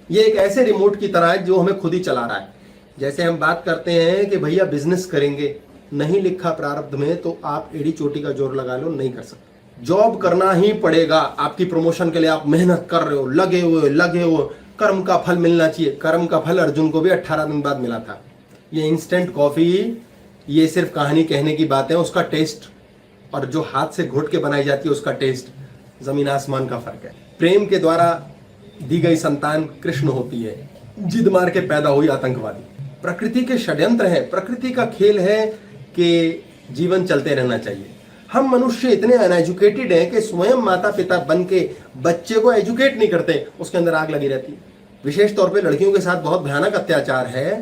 Speaker 1: ये एक ऐसे रिमोट की तरह है जो हमें खुद ही चला रहा है। जैसे हम बात करते हैं कि भैया बिजनेस करेंगे, नहीं लिखा प्रारब्ध में तो आप एड़ी चोटी का जोर लगा लो, नहीं कर सकते। जॉब करना ही पड़ेगा, आपकी प्रमोशन के लिए आप मेहनत कर रहे हो, लगे हुए, कर्म का फल मिलना चाहिए। कर्म का फल अर्जुन को भी 18 दिन बाद मिला था। ये इंस्टेंट कॉफी, ये सिर्फ कहानी कहने की बात है, उसका टेस्ट और जो हाथ से घोट के बनाई जाती है उसका टेस्ट जमीन आसमान का फर्क है। प्रेम के द्वारा दी गई संतान कृष्ण होती है, जिद मार के पैदा हुई आतंकवादी। प्रकृति के षड्यंत्र है, प्रकृति का खेल है कि जीवन चलते रहना चाहिए। हम मनुष्य इतने अनएजुकेटेड हैं कि स्वयं माता पिता बन के बच्चे को एजुकेट नहीं करते, उसके अंदर आग लगी रहती है। विशेष तौर पे लड़कियों के साथ बहुत भयानक अत्याचार है।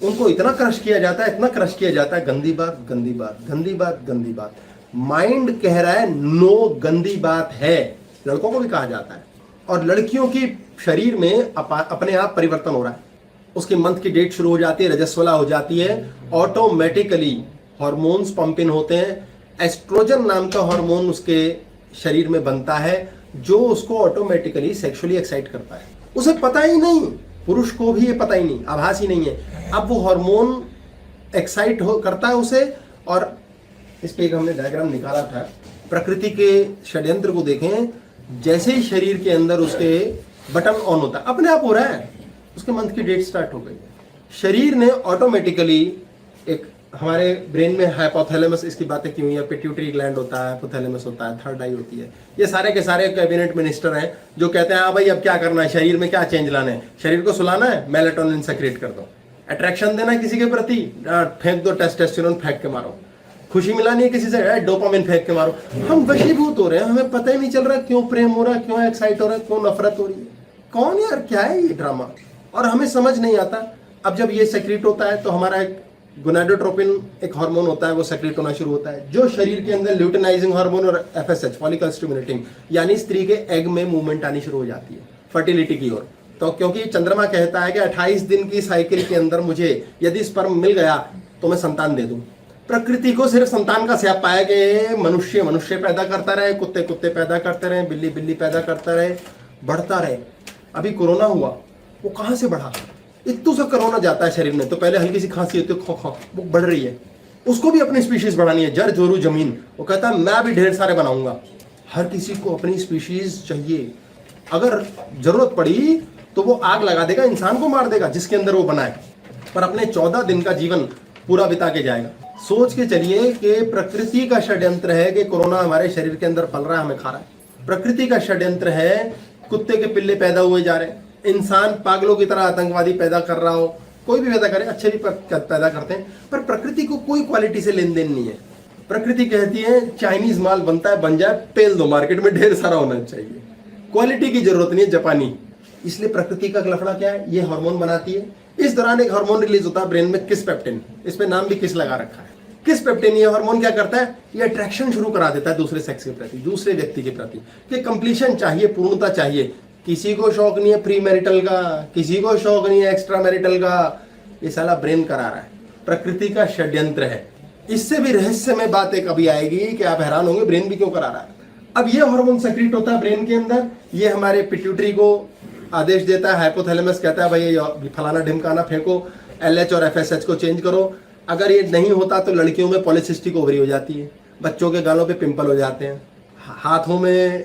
Speaker 1: उनको इतना क्रश किया जाता है, इतना क्रश किया जाता है, गंदी बात, गंदी बात, गंदी बात, गंदी बात। माइंड कह रहा है नो, गंदी बात है, लड़कों को भी कहा जाता है। और लड़कियों की शरीर में अपने आप परिवर्तन हो रहा है। उसकी मंथ की डेट शुरू हो जाती है, रजस्वला हो जाती है, ऑटोमेटिकली हार्मोन्स पंप इन होते हैं। एस्ट्रोजन नाम का हार्मोन उसके शरीर में बनता है जो उसको ऑटोमेटिकली सेक्सुअली एक्साइट करता है। उसे पता ही नहीं, पुरुष को भी ये पता ही नहीं, आभास ही नहीं है। अब वो हार्मोन एक्साइट करता है उसे। और इस पे एक हमने डायग्राम निकाला था। प्रकृति के षड्यंत्र को देखें जैसे ही शरीर के अंदर उसके बटन ऑन होता है, अपने आप हो रहा है, उसके मंथ की डेट स्टार्ट हो गई। शरीर ने ऑटोमेटिकली एक, हमारे ब्रेन में हाइपोथैलेमस, इसकी बातें की हुई है, पिट्यूटरी ग्लैंड होता है, हाइपोथैलेमस होता है, थर्ड आई होती है, ये सारे के सारे कैबिनेट मिनिस्टर हैं जो कहते हैं हाँ भाई अब क्या करना है, शरीर में क्या चेंज लाना है, शरीर को सुलाना है, मेलेटोनिन सेक्रेट कर दो, अट्रैक्शन देना है किसी के प्रति, फेंक दो टेस्टोस्टेरोन, फेंक के मारो, खुशी मिलानी है किसी से, डोपामिन फेंक के मारो। हम वशीभूत हो रहे हैं, हमें पता ही नहीं चल रहा क्यों प्रेम हो रहा है, क्यों एक्साइट हो रहा है, क्यों नफरत हो रही है, कौन यार क्या है ये ड्रामा, और हमें समझ नहीं आता। अब जब ये सेक्रेट होता है तो हमारा एक गोनाडोट्रोपिन एक हार्मोन होता है, वो सेक्रेट होना शुरू होता है, जो शरीर के अंदर ल्यूटिनाइजिंग हार्मोन और एफएसएच फॉलिकल स्टिमुलेटिंग, यानी स्त्री के एग में मूवमेंट आनी शुरू हो जाती है फर्टिलिटी की ओर। तो क्योंकि चंद्रमा कहता है कि 28 दिन की साइकिल के अंदर मुझे यदि स्पर्म मिल गया तो मैं संतान दे दूं। प्रकृति को सिर्फ संतान का स्याप पाया कि मनुष्य मनुष्य पैदा करता रहे, कुत्ते कुत्ते पैदा करते रहे, बिल्ली बिल्ली पैदा करता रहे, बढ़ता रहे। अभी कोरोना हुआ, वो कहां से बढ़ा, इतू सा कोरोना जाता है शरीर में, तो पहले हल्की सी खांसी होती है, खो खो, वो बढ़ रही है, उसको भी अपनी स्पीशीज बढ़ानी है, जर जोरू जमीन, वो कहता है मैं भी ढेर सारे बनाऊंगा। हर किसी को अपनी स्पीशीज चाहिए, अगर जरूरत पड़ी तो वो आग लगा देगा, इंसान को मार देगा जिसके अंदर वो बनाए, पर अपने 14 दिन का जीवन पूरा बिता के जाएगा। सोच के चलिए कि प्रकृति का षड्यंत्र है कि कोरोना हमारे शरीर के अंदर पल रहा है, हमें खा रहा है। प्रकृति का षड्यंत्र है, कुत्ते के पिल्ले पैदा हुए जा रहे हैं, इंसान पागलों की तरह आतंकवादी पैदा कर रहा हो, कोई भी पैदा करे, अच्छे भी पैदा करते हैं, पर प्रकृति को कोई क्वालिटी से लेन देन नहीं है। प्रकृति कहती है चाइनीज माल बनता है, बन जाए, पेल दो, मार्केट में ढेर सारा होना चाहिए, क्वालिटी की जरूरत नहीं है, जापानी। इसलिए प्रकृति का लफड़ा क्या है, ये हार्मोन बनाती है। इस दौरान एक हार्मोन रिलीज होता है ब्रेन में, किस पेप्टिन, इस पे नाम भी किस लगा रखा है। किस पेप्टिन, ये हार्मोन क्या करता है, ये अट्रैक्शन शुरू करा देता है दूसरे सेक्स के प्रति, दूसरे व्यक्ति के प्रति, कि कंप्लीशन चाहिए, पूर्णता चाहिए। किसी को शौक नहीं है प्री मैरिटल का, किसी को शौक नहीं है एक्स्ट्रा मैरिटल का, ये साला ब्रेन करा रहा है, प्रकृति का षड्यंत्र है। इससे भी रहस्यमय बात एक अभी आएगी कि आप हैरान होंगे ब्रेन भी क्यों करा रहा है। अब ये हार्मोन सेक्रेट होता है ब्रेन के अंदर, ये हमारे पिट्यूटरी को आदेश देता है, हाइपोथैलेमस कहता है भाई ये फलाना ढिमकाना फेंको, एलएच और एफएसएच को चेंज करो। अगर ये नहीं होता तो लड़कियों में पॉलीसिस्टिक ओवरी हो जाती है, बच्चों के गालों पे पिंपल हो जाते हैं, हाथों में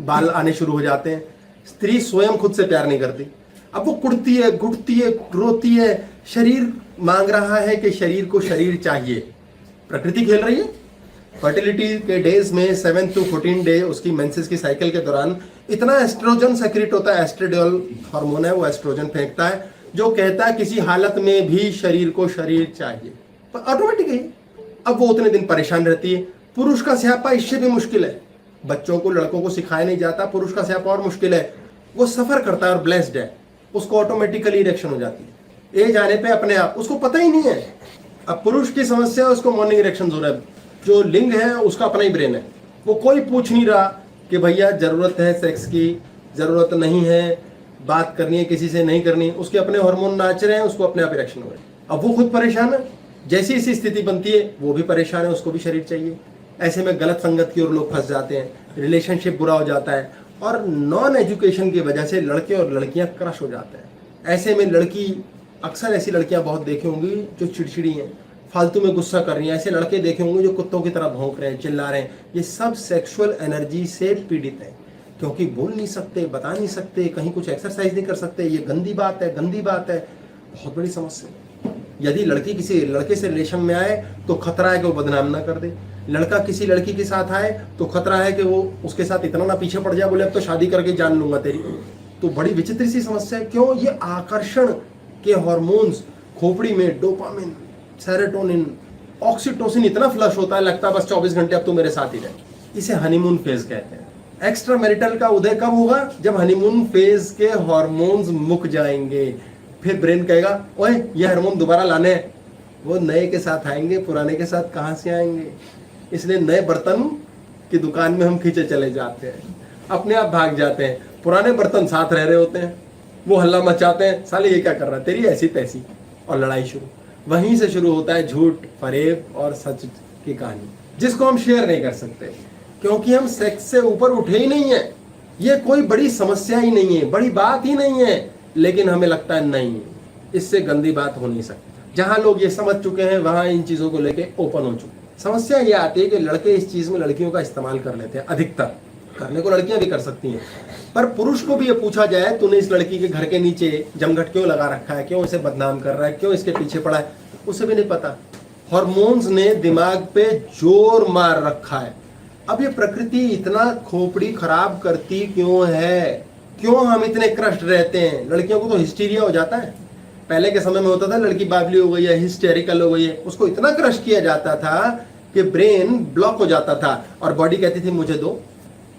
Speaker 1: बाल आने शुरू हो जाते हैं, स्त्री स्वयं खुद से प्यार नहीं करती, अब वो कुड़ती है, घुटती है, रोती है, शरीर मांग रहा है कि शरीर को शरीर चाहिए। प्रकृति खेल रही है। फर्टिलिटी के डेज में 7 to 14 डे उसकी मेंसेस की साइकिल के दौरान इतना एस्ट्रोजन सेक्रेट होता है, एस्ट्रेडियोल हार्मोन है, वो एस्ट्रोजन फेंकता है जो कहता है किसी हालत में भी शरीर को शरीर चाहिए, पर ऑटोमेटिकली अब वो उतने दिन परेशान रहती है। पुरुष का स्यापा इससे भी मुश्किल है, बच्चों को लड़कों को सिखाया नहीं जाता, पुरुष का स्यापा और मुश्किल है, वो सफर करता है और ब्लेस्ड है, उसको ऑटोमेटिकली इरेक्शन हो जाती है एज आने पे अपने आप, उसको पता ही नहीं है। अब पुरुष की समस्या, उसको मॉर्निंग इरेक्शन हो रहा है, जो लिंग है उसका अपना ही ब्रेन है, वो कोई पूछ नहीं रहा कि भैया जरूरत है सेक्स की, जरूरत नहीं है, बात करनी है किसी से नहीं करनी, उसके अपने हार्मोन नाच रहे हैं, उसको अपने आप इरेक्शन हो रहे हैं। अब वो खुद परेशान है, जैसी ऐसी स्थिति बनती है वो भी परेशान है, उसको भी शरीर चाहिए। ऐसे में गलत संगत की ओर लोग फंस जाते हैं, रिलेशनशिप बुरा हो जाता है, और नॉन एजुकेशन की वजह से लड़के और लड़कियां क्रश हो जाते हैं। ऐसे में लड़की, अक्सर ऐसी लड़कियां बहुत देखी होंगी जो चिड़चिड़ी हैं, फालतू में गुस्सा कर रही हैं, ऐसे लड़के देखे होंगे जो कुत्तों की तरह भौंक रहे हैं, चिल्ला रहे हैं, ये सब सेक्सुअल एनर्जी से पीड़ित है, क्योंकि बोल नहीं सकते, बता नहीं सकते, कहीं कुछ एक्सरसाइज नहीं कर सकते। ये गंदी बात है, गंदी बात है, बहुत बड़ी समस्या। यदि लड़की किसी लड़के से रिलेशन में आए तो खतरा है कि वो बदनाम ना कर दे, लड़का किसी लड़की के साथ आए तो खतरा है कि वो उसके साथ इतना ना पीछे पड़ जाए, बोले अब तो शादी करके जान लूंगा तेरी। तो बड़ी विचित्र सी समस्या है। क्यों? ये आकर्षण के हार्मोन्स खोपड़ी में डोपामिन, सेरोटोनिन, ऑक्सीटोसिन इतना फ्लश होता है, लगता है बस 24 घंटे अब तो मेरे साथ ही रहे। इसे हनीमून फेज कहते हैं। एक्स्ट्रा मैरिटल का उदय कब होगा? जब हनीमून फेज के हार्मोन्स मुक जाएंगे। फिर ब्रेन कहेगा ओए ये हार्मोन दोबारा लाने हैं। वो नए के साथ आएंगे, पुराने के साथ कहाँ से आएंगे? इसलिए नए बर्तन की दुकान में हम खींचे चले जाते हैं, अपने आप भाग जाते हैं। पुराने बर्तन साथ रह रहे होते हैं, वो हल्ला मचाते हैं, साले ये क्या कर रहा है, तेरी ऐसी तैसी, और लड़ाई शुरू। वहीं से शुरू होता है झूठ, फरेब और सच की कहानी, जिसको हम शेयर नहीं कर सकते क्योंकि हम सेक्स से ऊपर उठे ही नहीं है। ये कोई बड़ी समस्या ही नहीं है, बड़ी बात ही नहीं है, लेकिन हमें लगता है नहीं, इससे गंदी बात हो नहीं सकती। जहां लोग ये समझ चुके हैं वहां इन चीजों को लेके ओपन हो चुके हैं। समस्या ये आती है कि लड़के इस चीज में लड़कियों का इस्तेमाल कर लेते हैं अधिकतर, करने को लड़कियां भी कर सकती हैं, पर पुरुष को भी ये पूछा जाए तूने इस लड़की के घर के नीचे जमघट क्यों लगा रखा है, क्यों इसे बदनाम कर रहा है, क्यों इसके पीछे पड़ा है, उसे भी नहीं पता। हार्मोन्स ने दिमाग पे जोर मार रखा है। अब ये प्रकृति इतना खोपड़ी खराब करती क्यों है? क्यों हम इतने क्रस्ट रहते हैं? लड़कियों को तो हिस्टीरिया हो जाता है। पहले के समय में होता था लड़की बावली हो गई है, हिस्टेरिकल हो गई है, उसको इतना क्रश किया जाता था कि ब्रेन ब्लॉक हो जाता था और बॉडी कहती थी मुझे दो।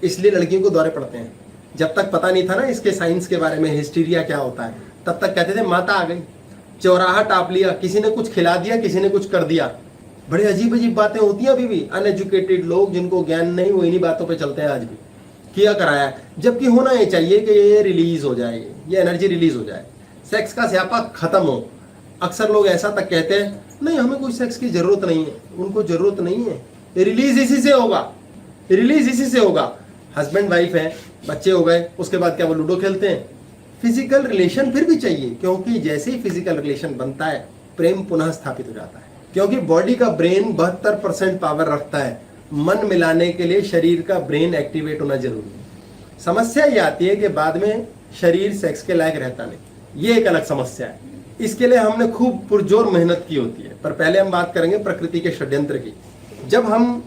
Speaker 1: इसलिए लड़कियों को दौरे पड़ते हैं। जब तक पता नहीं था ना इसके साइंस के बारे में, हिस्टीरिया क्या होता है, तब तक कहते थे माता आ गई, चौराहा टाप लिया, किसी ने कुछ खिला दिया, किसी ने कुछ कर दिया। बड़े अजीब अजीब बातें होती हैं अभी भी। अनएजुकेटेड लोग जिनको ज्ञान नहीं, वो इन्हीं बातों पे चलते हैं आज भी। किया कराया है, जबकि होना ये चाहिए कि ये रिलीज हो जाए, ये एनर्जी रिलीज हो जाए, सेक्स का स्यापा खत्म हो। अक्सर लोग ऐसा तक कहते हैं नहीं हमें कोई सेक्स की जरूरत नहीं है। उनको जरूरत नहीं है, रिलीज इसी से होगा, रिलीज इसी से होगा। हस्बैंड वाइफ है, बच्चे हो गए, उसके बाद क्या वो लूडो खेलते हैं? फिजिकल रिलेशन फिर भी चाहिए, क्योंकि जैसे ही फिजिकल रिलेशन बनता है प्रेम पुनः स्थापित हो जाता है। क्योंकि बॉडी का ब्रेन 72% पावर रखता है। मन मिलाने के लिए शरीर का ब्रेन एक्टिवेट होना जरूरी है। समस्या ये आती है कि बाद में शरीर सेक्स के लायक रहता नहीं, ये एक अलग समस्या है। इसके लिए हमने खूब पुरजोर मेहनत की होती है। पर पहले हम बात करेंगे प्रकृति के षड्यंत्र की। जब हम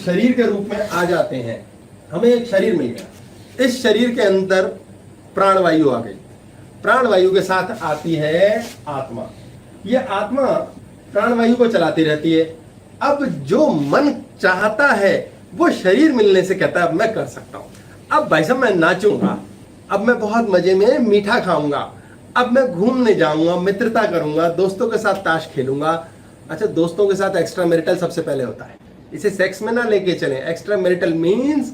Speaker 1: शरीर के रूप में आ जाते हैं, हमें एक शरीर मिल गया, इस शरीर के अंदर प्राणवायु आ गई, प्राणवायु के साथ आती है आत्मा। यह आत्मा प्राणवायु को चलाती रहती है। अब जो मन चाहता है वो शरीर मिलने से कहता है अब मैं कर सकता हूं, अब भाई साहब मैं नाचूंगा, अब मैं बहुत मजे में मीठा खाऊंगा, अब मैं घूमने जाऊंगा, मित्रता करूंगा, दोस्तों के साथ ताश खेलूंगा। अच्छा, दोस्तों के साथ एक्स्ट्रा मैरिटल सबसे पहले होता है, इसे सेक्स में ना लेके चलें। एक्स्ट्रा मैरिटल मीन्स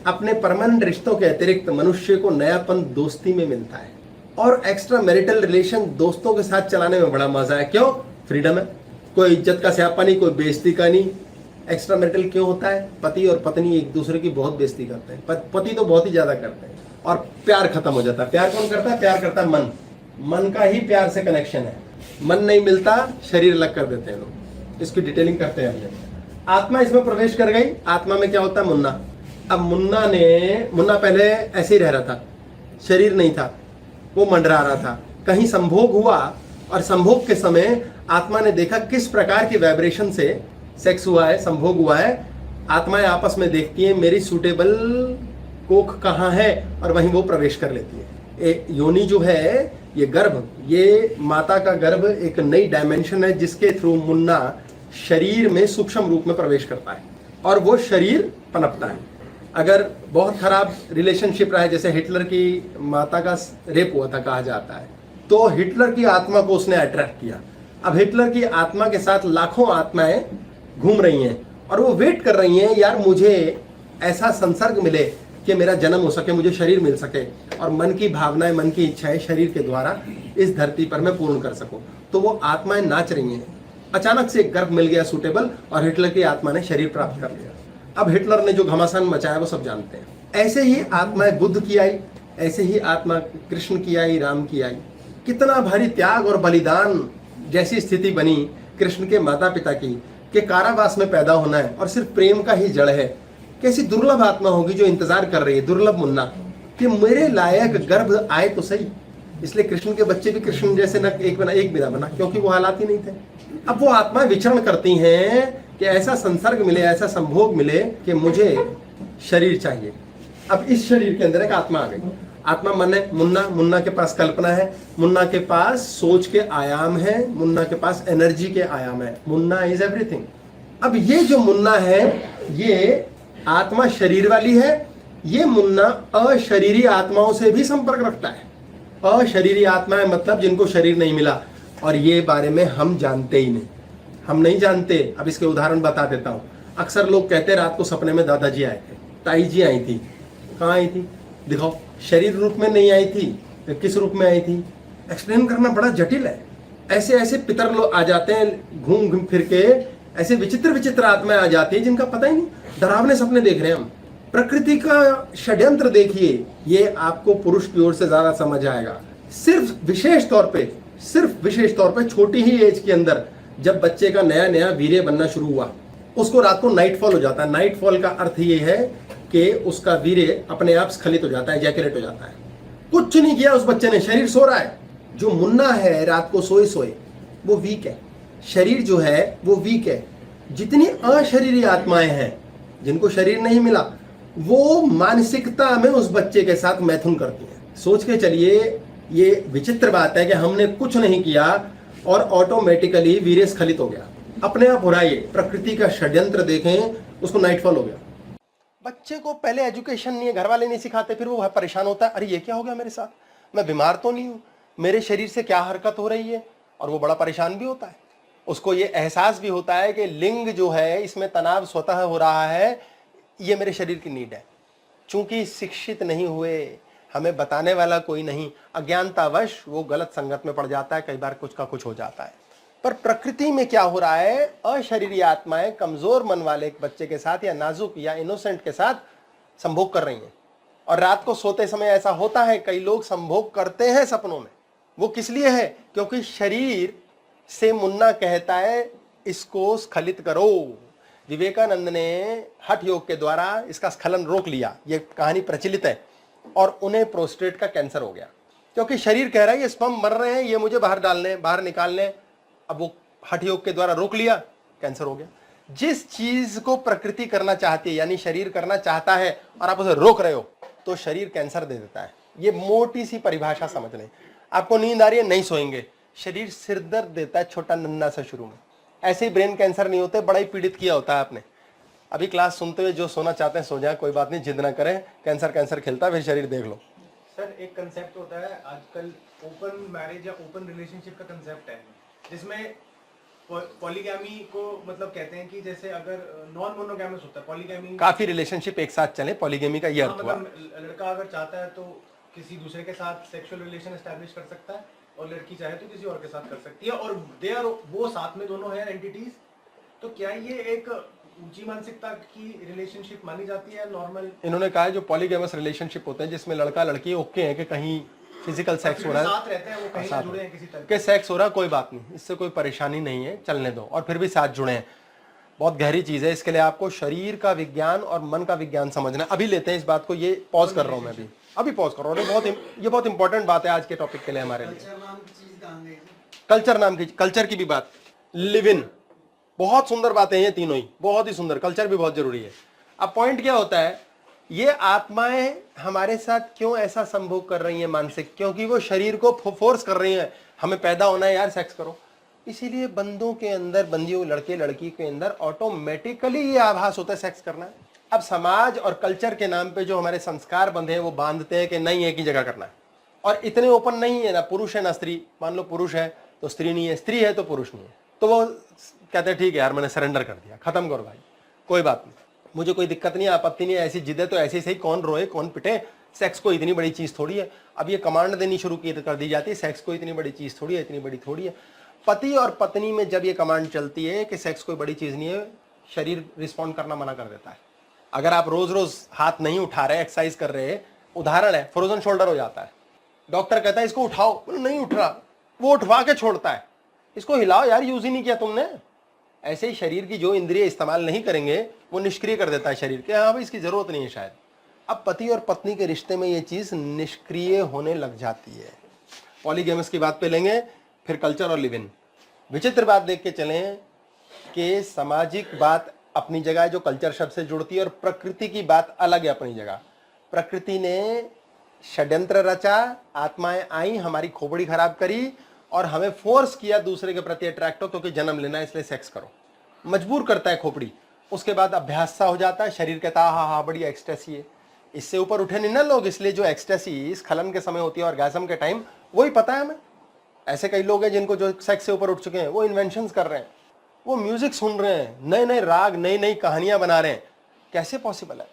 Speaker 1: अपने परमानेंट रिश्तों के अतिरिक्त मनुष्य को नयापन दोस्ती में मिलता है। और एक्स्ट्रा मैरिटल रिलेशन दोस्तों के साथ चलाने में बड़ा मजा है। क्यों? फ्रीडम है, कोई इज्जत का स्यापा नहीं, कोई बेइज्जती का नहीं। एक्स्ट्रा मैरिटल क्यों होता है? पति और पत्नी एक दूसरे की बहुत बेइज्जती करते हैं, पति तो बहुत ही ज्यादा करते हैं, और प्यार खत्म हो जाता है। प्यार कौन करता है? प्यार करता है मन। मन का ही प्यार से कनेक्शन है। मन नहीं मिलता, शरीर अलग कर देते हैं लोग। इसकी डिटेलिंग करते हैं हम। आत्मा इसमें प्रवेश कर गई। आत्मा में क्या होता है? मुन्ना। अब मुन्ना पहले ऐसे ही रह रहा था, शरीर नहीं था, वो मंडरा रहा था। कहीं संभोग हुआ और संभोग के समय आत्मा ने देखा किस प्रकार की वाइब्रेशन से सेक्स हुआ है, संभोग हुआ है। आत्माएं आपस में देखती हैं मेरी सूटेबल कोख कहाँ है, और वहीं वो प्रवेश कर लेती है। योनि जो है, ये गर्भ, ये माता का गर्भ एक नई डायमेंशन है जिसके थ्रू मुन्ना शरीर में सूक्ष्म रूप में प्रवेश करता है और वो शरीर पनपता है। अगर बहुत खराब रिलेशनशिप रहा है, जैसे हिटलर की माता का रेप हुआ था कहा जाता है, तो हिटलर की आत्मा को उसने अट्रैक्ट किया। अब हिटलर की आत्मा के साथ लाखों आत्माएं घूम रही हैं और वो वेट कर रही हैं, यार मुझे ऐसा संसर्ग मिले कि मेरा जन्म हो सके, मुझे शरीर मिल सके और मन की भावनाएं, मन की इच्छाएं शरीर के द्वारा इस धरती पर मैं पूर्ण कर सकूं। तो वो आत्माएं नाच रही हैं। अचानक से एक गर्भ मिल गया सूटेबल और हिटलर की आत्मा ने शरीर प्राप्त कर लिया। अब हिटलर ने जो घमासान मचाया वो सब जानते हैं। ऐसे ही आत्माएं बुद्ध की आई, ऐसे ही आत्मा कृष्ण की आई, राम की आई। कितना भारी त्याग और बलिदान जैसी स्थिति बनी कृष्ण के माता पिता की कि कारावास में पैदा होना है और सिर्फ प्रेम का ही जड़ है। कैसी दुर्लभ आत्मा होगी जो इंतजार कर रही है, दुर्लभ मुन्ना, कि मेरे लायक गर्भ आए तो सही। इसलिए कृष्ण के बच्चे भी कृष्ण जैसे न एक बना एक बिना बना, क्योंकि वो हालात ही नहीं थे। अब वो आत्माएं विचरण करती हैं कि ऐसा संसर्ग मिले, ऐसा संभोग मिले कि मुझे शरीर चाहिए। अब इस शरीर के अंदर एक आत्मा आ गई। आत्मा मन है, मुन्ना के पास कल्पना है, मुन्ना के पास सोच के आयाम है, मुन्ना के पास एनर्जी के आयाम है। Munna is everything. अब ये जो मुन्ना है, ये आत्मा शरीर वाली है। ये मुन्ना अशरीरी आत्माओं से भी संपर्क रखता है। अशरीरी आत्माएं मतलब जिनको शरीर नहीं मिला, और ये बारे में हम जानते ही नहीं, हम नहीं जानते। अब इसके उदाहरण बता देता हूँ। अक्सर लोग कहते हैं रात को सपने में दादाजी आए थे, ताई जी आई थी। कहाँ आई थी? दिखाओ। शरीर रूप में नहीं आई थी, किस रूप में आई थी? एक्सप्लेन करना बड़ा जटिल है। ऐसे ऐसे पितर लोग आ जाते हैं घूम घूम फिर के, ऐसे विचित्र विचित्र आत्माएं आ जाती है जिनका पता ही नहीं। डरावने सपने देख रहे हैं हम। प्रकृति का षड्यंत्र देखिए, ये आपको पुरुष की ओर से ज्यादा समझ आएगा। सिर्फ विशेष तौर पे छोटी ही एज के अंदर जब बच्चे का नया नया वीर्य बनना शुरू हुआ, उसको रात को नाइटफॉल हो जाता है। नाइटफॉल का अर्थ ये है कि उसका वीर्य अपने आप स्खलित हो जाता है, जैकुलेट हो जाता है। कुछ नहीं किया उस बच्चे ने, शरीर सो रहा है। जो मुन्ना है रात को सोए सोए वो वीक है, शरीर जो है वो वीक है। जितनी अशरीरी आत्माएं हैं जिनको शरीर नहीं मिला, वो मानसिकता में उस बच्चे के साथ मैथुन करती हैं। सोच के चलिए, ये विचित्र बात है कि हमने कुछ नहीं किया और ऑटोमेटिकली वीर्य स्खलित हो गया, अपने आप हो रहा है। ये प्रकृति का षड्यंत्र देखें, उसको नाइटफॉल हो गया। बच्चे को पहले एजुकेशन नहीं है, घर वाले नहीं सिखाते, फिर वो परेशान होता है, अरे ये क्या हो गया मेरे साथ, मैं बीमार तो नहीं हूँ, मेरे शरीर से क्या हरकत हो रही है। और वो बड़ा परेशान भी होता है। उसको ये एहसास भी होता है कि लिंग जो है इसमें तनाव स्वतः हो रहा है, ये मेरे शरीर की नीड है। चूंकि शिक्षित नहीं हुए, हमें बताने वाला कोई नहीं, अज्ञानतावश वो गलत संगत में पड़ जाता है, कई बार कुछ का कुछ हो जाता है। पर प्रकृति में क्या हो रहा है, अशरीरी आत्माएं कमजोर मन वाले एक बच्चे के साथ या नाजुक या इनोसेंट के साथ संभोग कर रही हैं। और रात को सोते समय ऐसा होता है, कई लोग संभोग करते हैं सपनों में। वो किस लिए है? क्योंकि शरीर से मुन्ना कहता है इसको स्खलित करो। विवेकानंद ने हठ योग के द्वारा इसका स्खलन रोक लिया, ये कहानी प्रचलित है। और उन्हें प्रोस्टेट का कैंसर हो गया, क्योंकि शरीर कह रहा है ये स्पर्म मर रहे हैं, ये मुझे बाहर डालने, बाहर निकालने। अब वो हठ योग के द्वारा रोक लिया, कैंसर हो गया। जिस चीज को प्रकृति करना चाहती है, यानी शरीर करना चाहता है, और आप उसे रोक रहे हो, तो शरीर कैंसर दे देता है। ये मोटी सी परिभाषा समझ लें। आपको नींद आ रही है, नहीं सोएंगे, शरीर सिर दर्द देता है, छोटा नन्ना सा शुरू में। ऐसे ही ब्रेन कैंसर नहीं होते, बड़ा ही पीड़ित किया होता है आपने। अभी क्लास सुनते हुए जो सोना चाहते हैं सो जाए, कोई बात नहीं, जिद ना करें। कैंसर खेलता है, फिर शरीर देख लो।
Speaker 4: सर एक कंसेप्ट होता है आजकल, ओपन मैरिज या ओपन रिलेशनशिप का कंसेप्ट है, जिसमें पॉलीगैमी को मतलब कहते हैं कि जैसे अगर नॉन मोनोगैमस होता है पॉलीगैमी,
Speaker 1: काफी रिलेशनशिप एक साथ चले, पॉलीगैमी का ये अर्थ हुआ।
Speaker 4: लड़का अगर चाहता है तो किसी दूसरे के साथ सेक्सुअल रिलेशन एस्टैब्लिश कर सकता है, और लड़की चाहे तो किसी और के साथ कर सकती है, और दे आर वो साथ में दोनों है एंटिटीज। तो क्या ये एक ऊंची मानसिकता की रिलेशनशिप मानी जाती है नॉर्मल?
Speaker 1: इन्होंने कहा है जो पॉलीगैमस रिलेशनशिप होते हैं, जिसमें लड़का लड़की ओके है कि कहीं फिजिकल सेक्स हो रहा है,
Speaker 4: साथ रहते हैं, वो कहीं ना जुड़े हैं किसी तरह
Speaker 1: के सेक्स हो रहा है, कोई बात नहीं, इससे कोई परेशानी नहीं है, चलने दो, और फिर भी साथ जुड़े हैं। बहुत गहरी चीज है, इसके लिए आपको शरीर का विज्ञान और मन का विज्ञान समझना है। अभी लेते हैं इस बात को, ये पॉज कर रहा हूं मैं, अभी पॉज कर रहा हूँ। ये बहुत इंपॉर्टेंट बात है आज के टॉपिक के लिए हमारे लिए। कल्चर नाम की, कल्चर की भी बात, लिव इन, बहुत सुंदर बातें हैं ये तीनों ही, बहुत ही सुंदर। कल्चर भी बहुत जरूरी है। अब पॉइंट क्या होता है, ये आत्माएं हमारे साथ क्यों ऐसा संभोग कर रही हैं मानसिक? क्योंकि वो शरीर को फोर्स कर रही हैं, हमें पैदा होना है यार, सेक्स करो। इसीलिए बंदों के अंदर, बंदियों लड़के लड़की के अंदर ऑटोमेटिकली ये आभास होता है सेक्स करना है। अब समाज और कल्चर के नाम पे जो हमारे संस्कार बंधे हैं, वो बांधते हैं कि नहीं एक ही जगह करना है। और इतने ओपन नहीं है, ना पुरुष है ना स्त्री। मान लो पुरुष है तो स्त्री नहीं है, स्त्री है तो पुरुष नहीं है, तो वो कहते हैं ठीक है यार मैंने सरेंडर कर दिया, खत्म करो भाई, कोई बात नहीं, मुझे कोई दिक्कत नहीं है, आपत्ति नहीं है, ऐसी जिद है तो ऐसे ही सही, कौन रोए कौन पिटे, सेक्स को इतनी बड़ी चीज थोड़ी है। अब ये कमांड देनी शुरू कर दी जाती है, सेक्स को इतनी बड़ी चीज थोड़ी है, इतनी बड़ी थोड़ी है। पति और पत्नी में जब ये कमांड चलती है कि सेक्स कोई बड़ी चीज नहीं है, शरीर रिस्पॉन्ड करना मना कर देता है। अगर आप रोज रोज हाथ नहीं उठा रहे, एक्सरसाइज कर रहे, उदाहरण है, फ्रोजन शोल्डर हो जाता है, डॉक्टर कहता है इसको उठाओ, नहीं उठ रहा, वो उठवा के छोड़ता है, इसको हिलाओ यार, यूज ही नहीं किया तुमने। ऐसे ही शरीर की जो इंद्रिय इस्तेमाल नहीं करेंगे वो निष्क्रिय कर देता है शरीर के, हाँ भाई इसकी जरूरत नहीं है शायद। अब पति और पत्नी के रिश्ते में ये चीज निष्क्रिय होने लग जाती है। पॉलीगैमस की बात पे लेंगे, फिर कल्चर और लिव इन। विचित्र बात देख के चलें कि सामाजिक बात अपनी जगह है जो कल्चर शब्द से जुड़ती है, और प्रकृति की बात अलग है अपनी जगह। प्रकृति ने षड्यंत्र रचा, आत्माएं आई, हमारी खोपड़ी खराब करी और हमें फोर्स किया दूसरे के प्रति अट्रैक्ट हो, क्योंकि जन्म लेना है इसलिए सेक्स करो, मजबूर करता है खोपड़ी। उसके बाद अभ्यास सा हो जाता है, शरीर कहता है हाँ बढ़िया एक्सटेसी है। इससे ऊपर उठे नहीं ना लोग, इसलिए जो एक्सटेसी स्खलन के समय होती है ऑर्गेज़म के टाइम, वही पता है हमें। ऐसे कई लोग हैं जिनको जो सेक्स से ऊपर उठ चुके हैं, वो इन्वेंशंस कर रहे हैं, वो म्यूजिक सुन रहे हैं, नए नए राग, नई नई कहानियां बना रहे हैं। कैसे पॉसिबल है?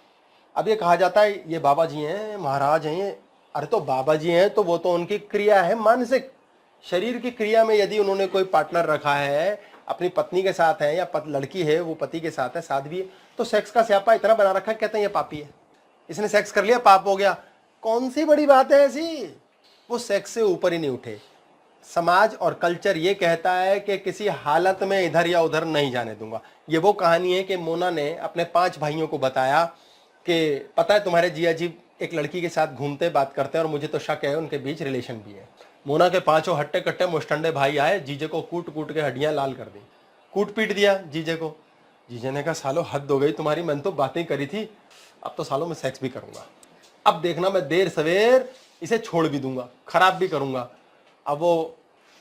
Speaker 1: अब ये कहा जाता है ये बाबा जी हैं, महाराज हैं, अरे तो बाबा जी हैं तो वो तो उनकी क्रिया है मानसिक। शरीर की क्रिया में यदि उन्होंने कोई पार्टनर रखा है, अपनी पत्नी के साथ है, या लड़की है वो पति के साथ है, साध्वी है, तो सेक्स का स्यापा इतना बना रखा है, कहते हैं ये पापी है, इसने सेक्स कर लिया पाप हो गया। कौन सी बड़ी बात है ऐसी? वो सेक्स से ऊपर ही नहीं उठे। समाज और कल्चर ये कहता है कि किसी हालत में इधर या उधर नहीं जाने दूंगा। ये वो कहानी है कि मोना ने अपने 5 भाइयों को बताया कि पता है तुम्हारे जिया जी एक लड़की के साथ घूमते बात करते हैं और मुझे तो शक है उनके बीच रिलेशन भी है। मोना के पांचों हट्टे कट्टे मुस्टंडे भाई आए, जीजे को कूट कूट के हड्डियां लाल कर दी, कूट पीट दिया जीजे को। जीजे ने कहा सालो हद हो गई तुम्हारी, मैंने तो बातें करी थी, अब तो सालों में सेक्स भी करूंगा। अब देखना मैं देर सवेर इसे छोड़ भी दूंगा, खराब भी करूंगा। अब वो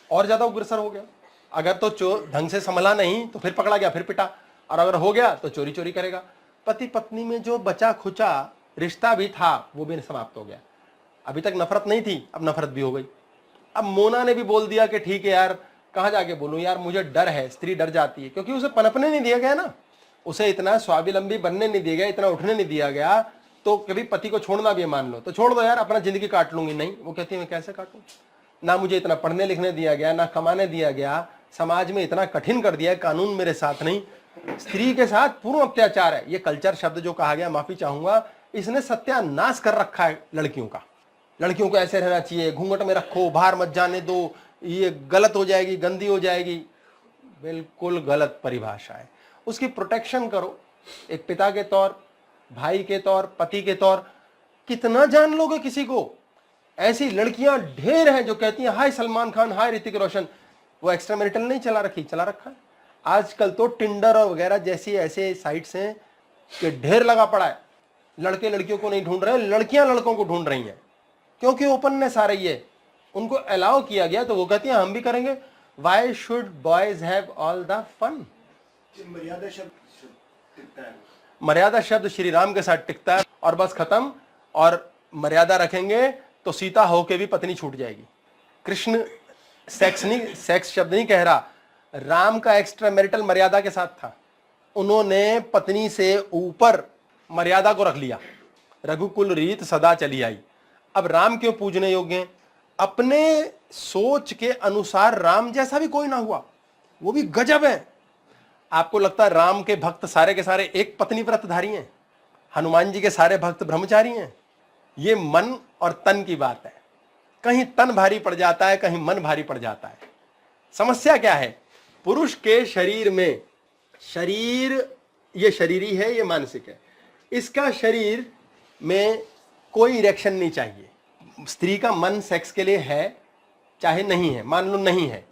Speaker 1: और ज्यादा उग्रसर हो गया। अगर तो ढंग से संभला नहीं तो फिर पकड़ा गया, फिर पिटा, और अगर हो गया तो चोरी चोरी करेगा। पति पत्नी में जो बचा खुचा रिश्ता भी था वो भी समाप्त हो गया। अभी तक नफरत नहीं थी, अब नफरत भी हो गई। अब मोना ने भी बोल दिया कि ठीक है यार, कहाँ जाके बोलूं यार, मुझे डर है। स्त्री डर जाती है क्योंकि उसे पनपने नहीं दिया गया ना, उसे इतना स्वावलंबी बनने नहीं दिया गया, इतना उठने नहीं दिया गया। तो कभी पति को छोड़ना भी मान लो तो छोड़ दो यार, अपना जिंदगी काट लूंगी। नहीं, वो कहती है मैं कैसे काटूं, ना मुझे इतना पढ़ने लिखने दिया गया, ना कमाने दिया गया, समाज में इतना कठिन कर दिया है, कानून मेरे साथ नहीं। स्त्री के साथ पूर्ण अत्याचार है। ये कल्चर शब्द जो कहा गया, माफी चाहूंगा, इसने सत्यानाश कर रखा है लड़कियों का। लड़कियों को ऐसे रहना चाहिए, घूंघट में रखो, बाहर मत जाने दो, ये गलत हो जाएगी, गंदी हो जाएगी। बिल्कुल गलत परिभाषा है। उसकी प्रोटेक्शन करो, एक पिता के तौर, भाई के तौर, पति के तौर। कितना जान लोगे किसी को? ऐसी लड़कियां ढेर हैं जो कहती हैं हाय सलमान खान, हाय ऋतिक रोशन। वो एक्स्ट्रा मैरिटल नहीं चला रखी, चला रखा है। आजकल तो टिंडर और वगैरह जैसी ऐसे साइट्स हैं कि ढेर लगा पड़ा है। लड़के लड़कियों को नहीं ढूंढ रहे, लड़कियां लड़कों को ढूंढ रही हैं, क्योंकि ओपननेस आ रही है, उनको अलाउ किया गया तो वो कहती हैं हम भी करेंगे। Why should boys have all the fun? मर्यादा शब्द श्री राम के साथ टिकता है और बस खत्म। और मर्यादा रखेंगे तो सीता होके भी पत्नी छूट जाएगी। कृष्ण सेक्स शब्द नहीं कह रहा, राम का एक्स्ट्रा मैरिटल मर्यादा के साथ था। उन्होंने पत्नी से ऊपर मर्यादा को रख लिया। रघुकुल रीत सदा चली आई। अब राम क्यों पूजने योग्य हैं? अपने सोच के अनुसार राम जैसा भी कोई ना हुआ, वो भी गजब है। आपको लगता है राम के भक्त सारे के सारे एक पत्नी व्रतधारी हैं? हनुमान जी के सारे भक्त ब्रह्मचारी हैं? ये मन और तन की बात है। कहीं तन भारी पड़ जाता है, कहीं मन भारी पड़ जाता है। समस्या क्या है? पुरुष के शरीर में, शरीर ये शरीरी है, ये मानसिक है। इसका शरीर में कोई इरेक्शन नहीं चाहिए। स्त्री का मन सेक्स के लिए है चाहे नहीं है, मान लो नहीं है,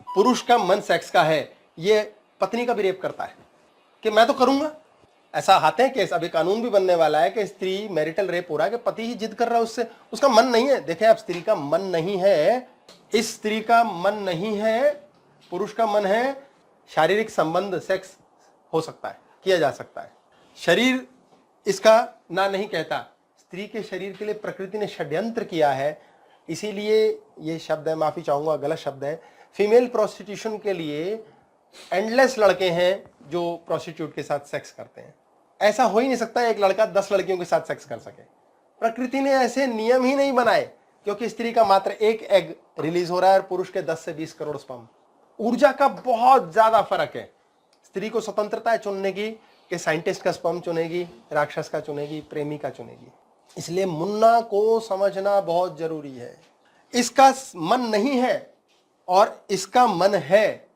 Speaker 1: पुरुष का मन सेक्स का है, ये पत्नी का भी रेप करता है कि मैं तो करूंगा। ऐसा आते हैं केस, अभी कानून भी बनने वाला है कि स्त्री मैरिटल रेप हो रहा है कि पति ही जिद कर रहा है उससे, उसका मन नहीं है। देखें आप, स्त्री का मन नहीं है, इस स्त्री का मन नहीं है, पुरुष का मन है। शारीरिक संबंध सेक्स हो सकता है, किया जा सकता है। शरीर इसका ना नहीं कहता। स्त्री के शरीर के लिए प्रकृति ने षड्यंत्र किया है, इसीलिए ये शब्द है, माफी चाहूंगा गलत शब्द है। फीमेल प्रोस्टिट्यूशन के लिए एंडलेस लड़के हैं जो प्रोस्टिट्यूट के साथ सेक्स करते हैं। ऐसा हो ही नहीं सकता एक लड़का 10 लड़कियों के साथ सेक्स कर सके। प्रकृति ने ऐसे नियम ही नहीं बनाए, क्योंकि स्त्री का मात्र एक एग रिलीज हो रहा है और पुरुष के 10 से 20 करोड़ स्पर्म। ऊर्जा का बहुत ज्यादा फर्क है। स्त्री को स्वतंत्रता है चुनने की कि साइंटिस्ट का स्पर्म चुनेगी, राक्षस का चुनेगी, प्रेमी का चुनेगी। इसलिए मुन्ना को समझना बहुत जरूरी है। इसका मन नहीं है और इसका मन है,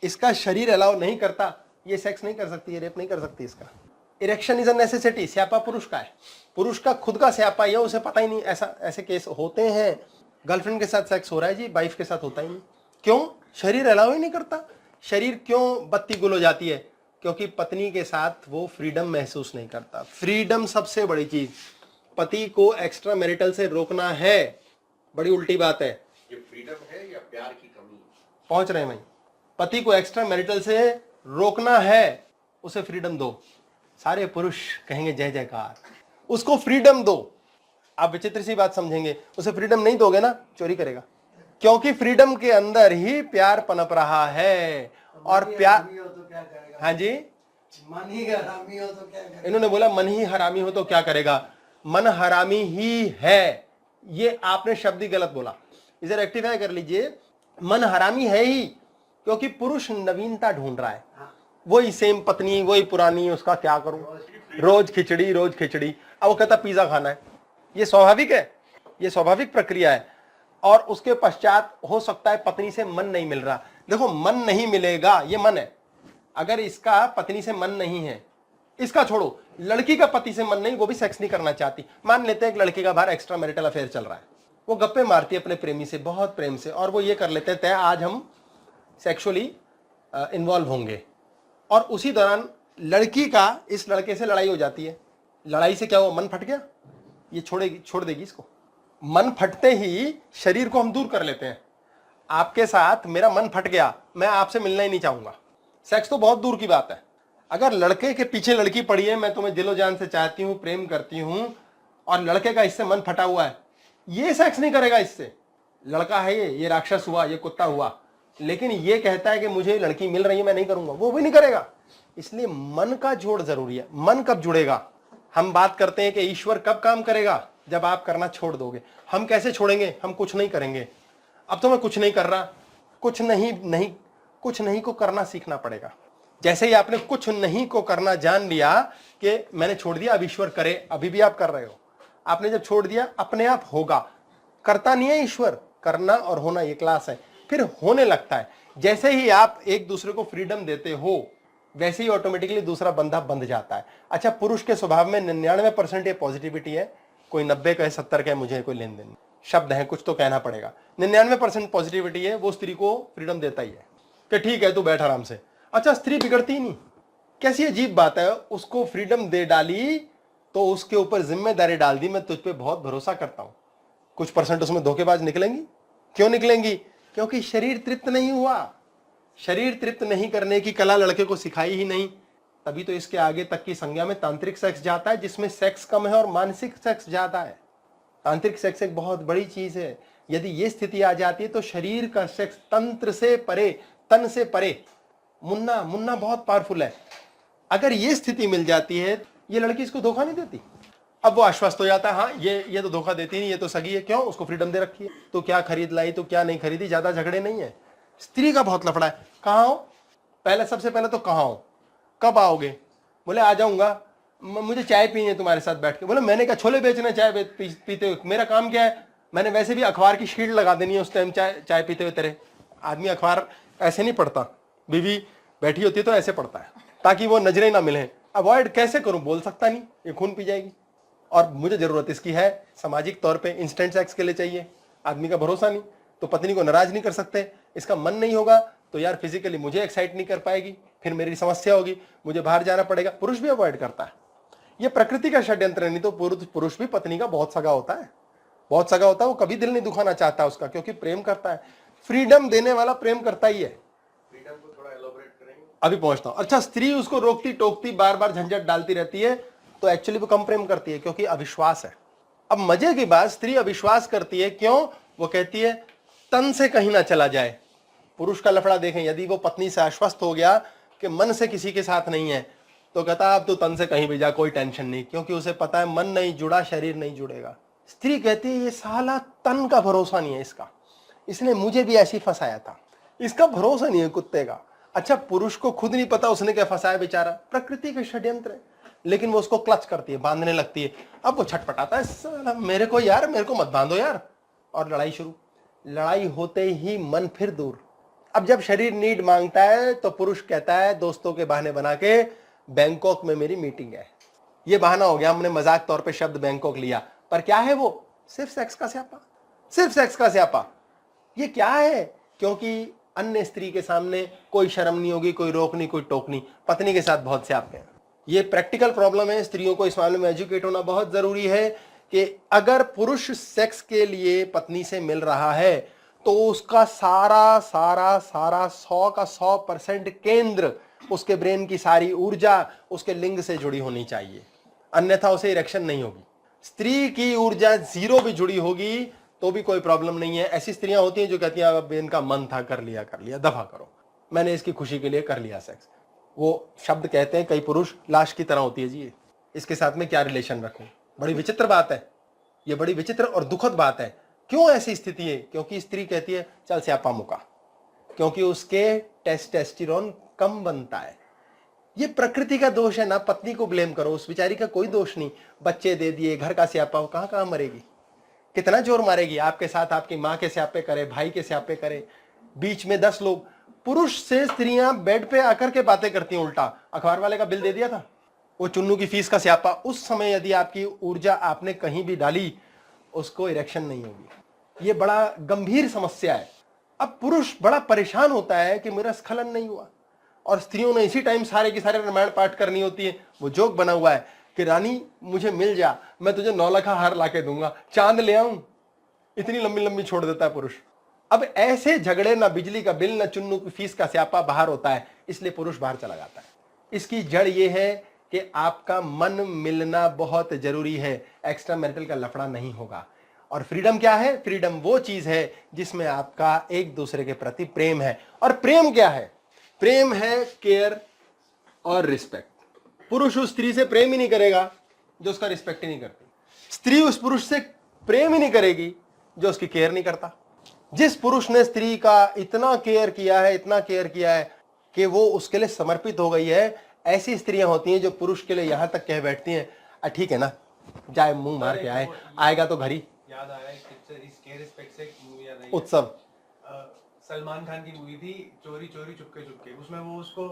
Speaker 1: इसका शरीर अलाउ नहीं करता, ये सेक्स नहीं कर सकती, ये रेप नहीं कर सकती। इसका इरेक्शन इज अ नेसेसिटी। स्यापा पुरुष का है, पुरुष का खुद का स्यापा है, उसे पता ही नहीं। ऐसे केस होते हैं, गर्लफ्रेंड के साथ सेक्स हो रहा है जी, वाइफ के साथ होता ही नहीं। क्यों? शरीर अलाउ ही नहीं करता। शरीर क्यों बत्ती गुल हो जाती है? क्योंकि पत्नी के साथ वो फ्रीडम महसूस नहीं करता। फ्रीडम सबसे बड़ी चीज। पति को एक्स्ट्रा मैरिटल से रोकना है, बड़ी उल्टी बात है।
Speaker 3: ये फ्रीडम है या प्यार की कमी?
Speaker 1: पहुंच रहे हैं भाई। पति को एक्स्ट्रा मैरिटल से रोकना है, उसे फ्रीडम दो। सारे पुरुष कहेंगे जय जयकार, उसको फ्रीडम दो। आप विचित्र सी बात समझेंगे, उसे फ्रीडम नहीं दोगे ना, चोरी करेगा। क्योंकि फ्रीडम के अंदर ही प्यार पनप रहा है। और प्यार
Speaker 4: तो क्या करेगा?
Speaker 1: हाँ जी,
Speaker 4: मन ही हरामी हो तो क्या करेगा?
Speaker 1: इन्होंने बोला मन ही हरामी हो तो क्या करेगा। मन हरामी ही है, ये आपने शब्द ही गलत बोला, इसे रेक्टिफाई कर लीजिए। मन हरामी है ही, क्योंकि पुरुष नवीनता ढूंढ रहा है। वही सेम पत्नी, वही पुरानी, उसका क्या करूं, रोज खिचड़ी रोज खिचड़ी। अब वो कहता पिज्जा खाना है। ये स्वाभाविक है, ये स्वाभाविक प्रक्रिया है। और उसके पश्चात हो सकता है पत्नी से मन नहीं मिल रहा। देखो, मन नहीं मिलेगा, ये मन है। अगर इसका पत्नी से मन नहीं है, इसका छोड़ो, लड़की का पति से मन नहीं, वो भी सेक्स नहीं करना चाहती। मान लेते हैं एक लड़की का बाहर एक्स्ट्रा मैरिटल अफेयर चल रहा है, वो गप्पे मारती है अपने प्रेमी से बहुत प्रेम से, और वो ये कर लेते हैं तय आज हम सेक्सुअली इन्वॉल्व होंगे, और उसी दौरान लड़की का इस लड़के से लड़ाई हो जाती है। लड़ाई से क्या हुआ, मन फट गया, ये छोड़ देगी इसको। मन फटते ही शरीर को हम दूर कर लेते हैं। आपके साथ मेरा मन फट गया, मैं आपसे मिलना ही नहीं चाहूंगा। सेक्स तो बहुत दूर की बात है। अगर लड़के के पीछे लड़की पड़ी है, मैं तुम्हें दिलो जान से चाहती हूं, प्रेम करती हूं, और लड़के का इससे मन फटा हुआ है, ये सेक्स नहीं करेगा इससे। लड़का है ये राक्षस हुआ, ये कुत्ता हुआ, लेकिन ये कहता है कि मुझे लड़की मिल रही है, मैं नहीं करूंगा, वो भी नहीं करेगा। इसलिए मन का जोड़ जरूरी है। मन कब जुड़ेगा? हम बात करते हैं कि ईश्वर कब काम करेगा, जब आप करना छोड़ दोगे। हम कैसे छोड़ेंगे? हम कुछ नहीं करेंगे। अब तो मैं कुछ नहीं कर रहा, कुछ नहीं को करना सीखना पड़ेगा। जैसे ही आपने कुछ नहीं को करना जान लिया कि मैंने छोड़ दिया, अब ईश्वर करे, अभी भी आप कर रहे हो। आपने जब छोड़ दिया, अपने आप होगा। करता नहीं है ईश्वर, करना और होना ये क्लास है, फिर होने लगता है। जैसे ही आप एक दूसरे को फ्रीडम देते हो, वैसे ही ऑटोमेटिकली दूसरा बंधा बंध जाता है। अच्छा, पुरुष के स्वभाव में 99% ये पॉजिटिविटी है, कोई 90 कहे 70 कहे, मुझे कोई लेन देन नहीं। शब्द है, कुछ तो कहना पड़ेगा। 99% पॉजिटिविटी है, वो स्त्री को फ्रीडम देता ही है कि ठीक है तू बैठ आराम से। अच्छा, स्त्री बिगड़ती ही नहीं। कैसी अजीब बात है, उसको फ्रीडम दे डाली तो उसके ऊपर जिम्मेदारी डाल दी, मैं तुझ पे बहुत भरोसा करता हूं। कुछ % उसमें धोखेबाज निकलेंगी। क्यों निकलेंगी? क्योंकि शरीर तृप्त नहीं हुआ। शरीर तृप्त नहीं करने की कला लड़के को सिखाई ही नहीं, तभी तो इसके आगे तक की संज्ञा में तांत्रिक सेक्स जाता है, जिसमें सेक्स कम है और मानसिक सेक्स ज्यादा है। तांत्रिक सेक्स एक बहुत बड़ी चीज है। यदि ये स्थिति आ जाती है तो शरीर का सेक्स तंत्र से परे, तन से परे, मुन्ना बहुत पावरफुल है। अगर ये स्थिति मिल जाती है, ये लड़की इसको धोखा नहीं देती। अब वो आश्वस्त हो जाता है, हाँ ये तो धोखा देती नहीं, ये तो सगी है। क्यों? उसको फ्रीडम दे रखी है। तो क्या खरीद लाई, तो क्या नहीं खरीदी, ज्यादा झगड़े नहीं है। स्त्री का बहुत लफड़ा है। कहाँ हो? सबसे पहले तो कहाँ हो, कब आओगे? बोले आ जाऊंगा, मुझे चाय पीनी है तुम्हारे साथ बैठ के। बोले मैंने क्या छोले बेचना चाय पीते हुए? मेरा काम क्या है? मैंने वैसे भी अखबार की शीट लगा देनी है उस टाइम चाय पीते हुए तेरे। आदमी अखबार ऐसे नहीं पढ़ता, बीवी बैठी होती है तो ऐसे पढ़ता है ताकि वो नजरें ना मिले। अवॉइड कैसे करूं? बोल सकता नहीं, ये खून पी जाएगी। और मुझे जरूरत इसकी है सामाजिक तौर पे, इंस्टेंट सेक्स के लिए चाहिए। आदमी का भरोसा नहीं तो पत्नी को नाराज नहीं कर सकते। इसका मन नहीं होगा तो यार फिजिकली मुझे एक्साइट नहीं कर पाएगी, फिर मेरी समस्या होगी, मुझे बाहर जाना पड़ेगा। पुरुष भी अवॉइड करता है। ये प्रकृति का षड्यंत्र है। नहीं तो पुरुष भी पत्नी का बहुत सगा होता है, बहुत सगा होता है। वो कभी दिल नहीं दुखाना चाहता उसका, क्योंकि प्रेम करता है। फ्रीडम देने वाला प्रेम करता ही है।
Speaker 3: फ्रीडम को थोड़ा एलोबरेट करेंगे,
Speaker 1: अभी पहुंचता हूं। अच्छा, स्त्री उसको रोकती टोकती बार बार झंझट डालती रहती है, तो एक्चुअली वो कम प्रेम करती है, क्योंकि अविश्वास है। अब मजे की बात, स्त्री अविश्वास करती है। क्यों? वो कहती है तन से कहीं ना चला जाए। पुरुष का लफड़ा देखें, यदि वो पत्नी से आश्वस्त हो गया कि मन से किसी के साथ नहीं है, तो कहता अब तो तन से कहीं भी जा, कोई टेंशन नहीं, क्योंकि उसे पता है मन नहीं जुड़ा, शरीर नहीं जुड़ेगा। स्त्री कहती है ये साला तन का भरोसा नहीं है इसका, इसने मुझे भी ऐसी फंसाया था, इसका भरोसा नहीं है कुत्ते का। अच्छा, पुरुष को खुद नहीं पता उसने क्या फंसाया बेचारा, प्रकृति के षड्यंत्र है, लेकिन वो उसको क्लच करती है, बांधने लगती है। अब वो छटपटाता है, साला मेरे को मत बांधो यार, और लड़ाई शुरू। लड़ाई होते ही मन फिर दूर। अब जब शरीर नीड मांगता है तो पुरुष कहता है दोस्तों के बहाने बना के बैंकॉक में मेरी मीटिंग है। ये बहाना हो गया, हमने मजाक तौर पे शब्द बैंकॉक लिया, पर क्या है वो? सिर्फ सेक्स का स्यापा, सिर्फ सेक्स का स्यापा। ये क्या है? क्योंकि अन्य स्त्री के सामने कोई शर्म नहीं होगी, कोई रोक नहीं, कोई टोक नहीं। पत्नी के साथ बहुत स्यापे हैं। ये प्रैक्टिकल प्रॉब्लम है। स्त्रियों को इस मामले में एजुकेट होना बहुत जरूरी है कि अगर पुरुष सेक्स के लिए पत्नी से मिल रहा है तो उसका सारा 100 का 100% केंद्र, उसके ब्रेन की सारी ऊर्जा उसके लिंग से जुड़ी होनी चाहिए, अन्यथा उसे इरेक्शन नहीं होगी। स्त्री की ऊर्जा 0 भी जुड़ी होगी तो भी कोई प्रॉब्लम नहीं है। ऐसी स्त्रियां होती हैं जो कहती हैं अब इनका मन था, कर लिया, दफा करो, मैंने इसकी खुशी के लिए कर लिया सेक्स। वो शब्द कहते हैं कई पुरुष, लाश की तरह होती है जी, इसके साथ में क्या रिलेशन रखूं। बड़ी विचित्र बात है, ये बड़ी विचित्र और दुखद बात है। क्यों ऐसी स्थिति है? क्योंकि स्त्री कहती है चल स्यापा मुका, क्योंकि उसके टेस्टोस्टेरोन कम बनता है। ये प्रकृति का दोष है ना, पत्नी को ब्लेम करो, उस बेचारी का कोई दोष नहीं। बच्चे दे दिए, घर का स्यापा, कहां मरेगी, कितना जोर मारेगी। आपके साथ आपकी माँ के स्यापे करे, भाई के स्यापे करे, बीच में 10 लोग। पुरुष से स्त्रियां बेड पे आकर के बातें करती हैं उल्टा, अखबार वाले का बिल दे दिया था, वो चुन्नू की फीस का स्यापा, उस समय यदि आपकी ऊर्जा आपने कहीं भी डाली, उसको इरेक्शन नहीं होगी। ये बड़ा गंभीर समस्या है। अब पुरुष बड़ा परेशान होता है कि मेरा स्खलन नहीं हुआ, और स्त्रियों ने इसी टाइम सारे की सारे रामायण पाठ करनी होती है। वो जोक बना हुआ है कि रानी मुझे मिल जा, मैं तुझे 9 लाख हार लाके दूंगा, चांद ले आऊं, इतनी लंबी लंबी छोड़ देता है पुरुष। अब ऐसे झगड़े, ना बिजली का बिल, ना चुन्नू की फीस का स्यापा बाहर होता है, इसलिए पुरुष बाहर चला जाता है। इसकी जड़ यह है कि आपका मन मिलना बहुत जरूरी है, एक्स्ट्रा मैरिटल का लफड़ा नहीं होगा। और फ्रीडम क्या है? फ्रीडम वो चीज है जिसमें आपका एक दूसरे के प्रति प्रेम है। और प्रेम क्या है? प्रेम है केयर और रिस्पेक्ट। पुरुष उस स्त्री से प्रेम ही नहीं करेगा जो उसका रिस्पेक्ट ही नहीं करती। स्त्री उस पुरुष से प्रेम ही नहीं करेगी जो उसकी केयर नहीं करता। जिस पुरुष ने स्त्री का इतना केयर किया है, इतना केयर किया है कि वो उसके लिए समर्पित हो गई है, ऐसी स्त्रियां होती हैं जो पुरुष के लिए यहां तक कह बैठती हैं, ठीक है ना, जाए मुंह मार के आए, आएगा तो घर ही।
Speaker 4: याद आया इस केयर रिस्पेक्ट से एक मूवी याद आई,
Speaker 1: उत्सव।
Speaker 4: सलमान खान की मूवी थी चोरी चोरी चुपके चुपके। उसमें वो उसको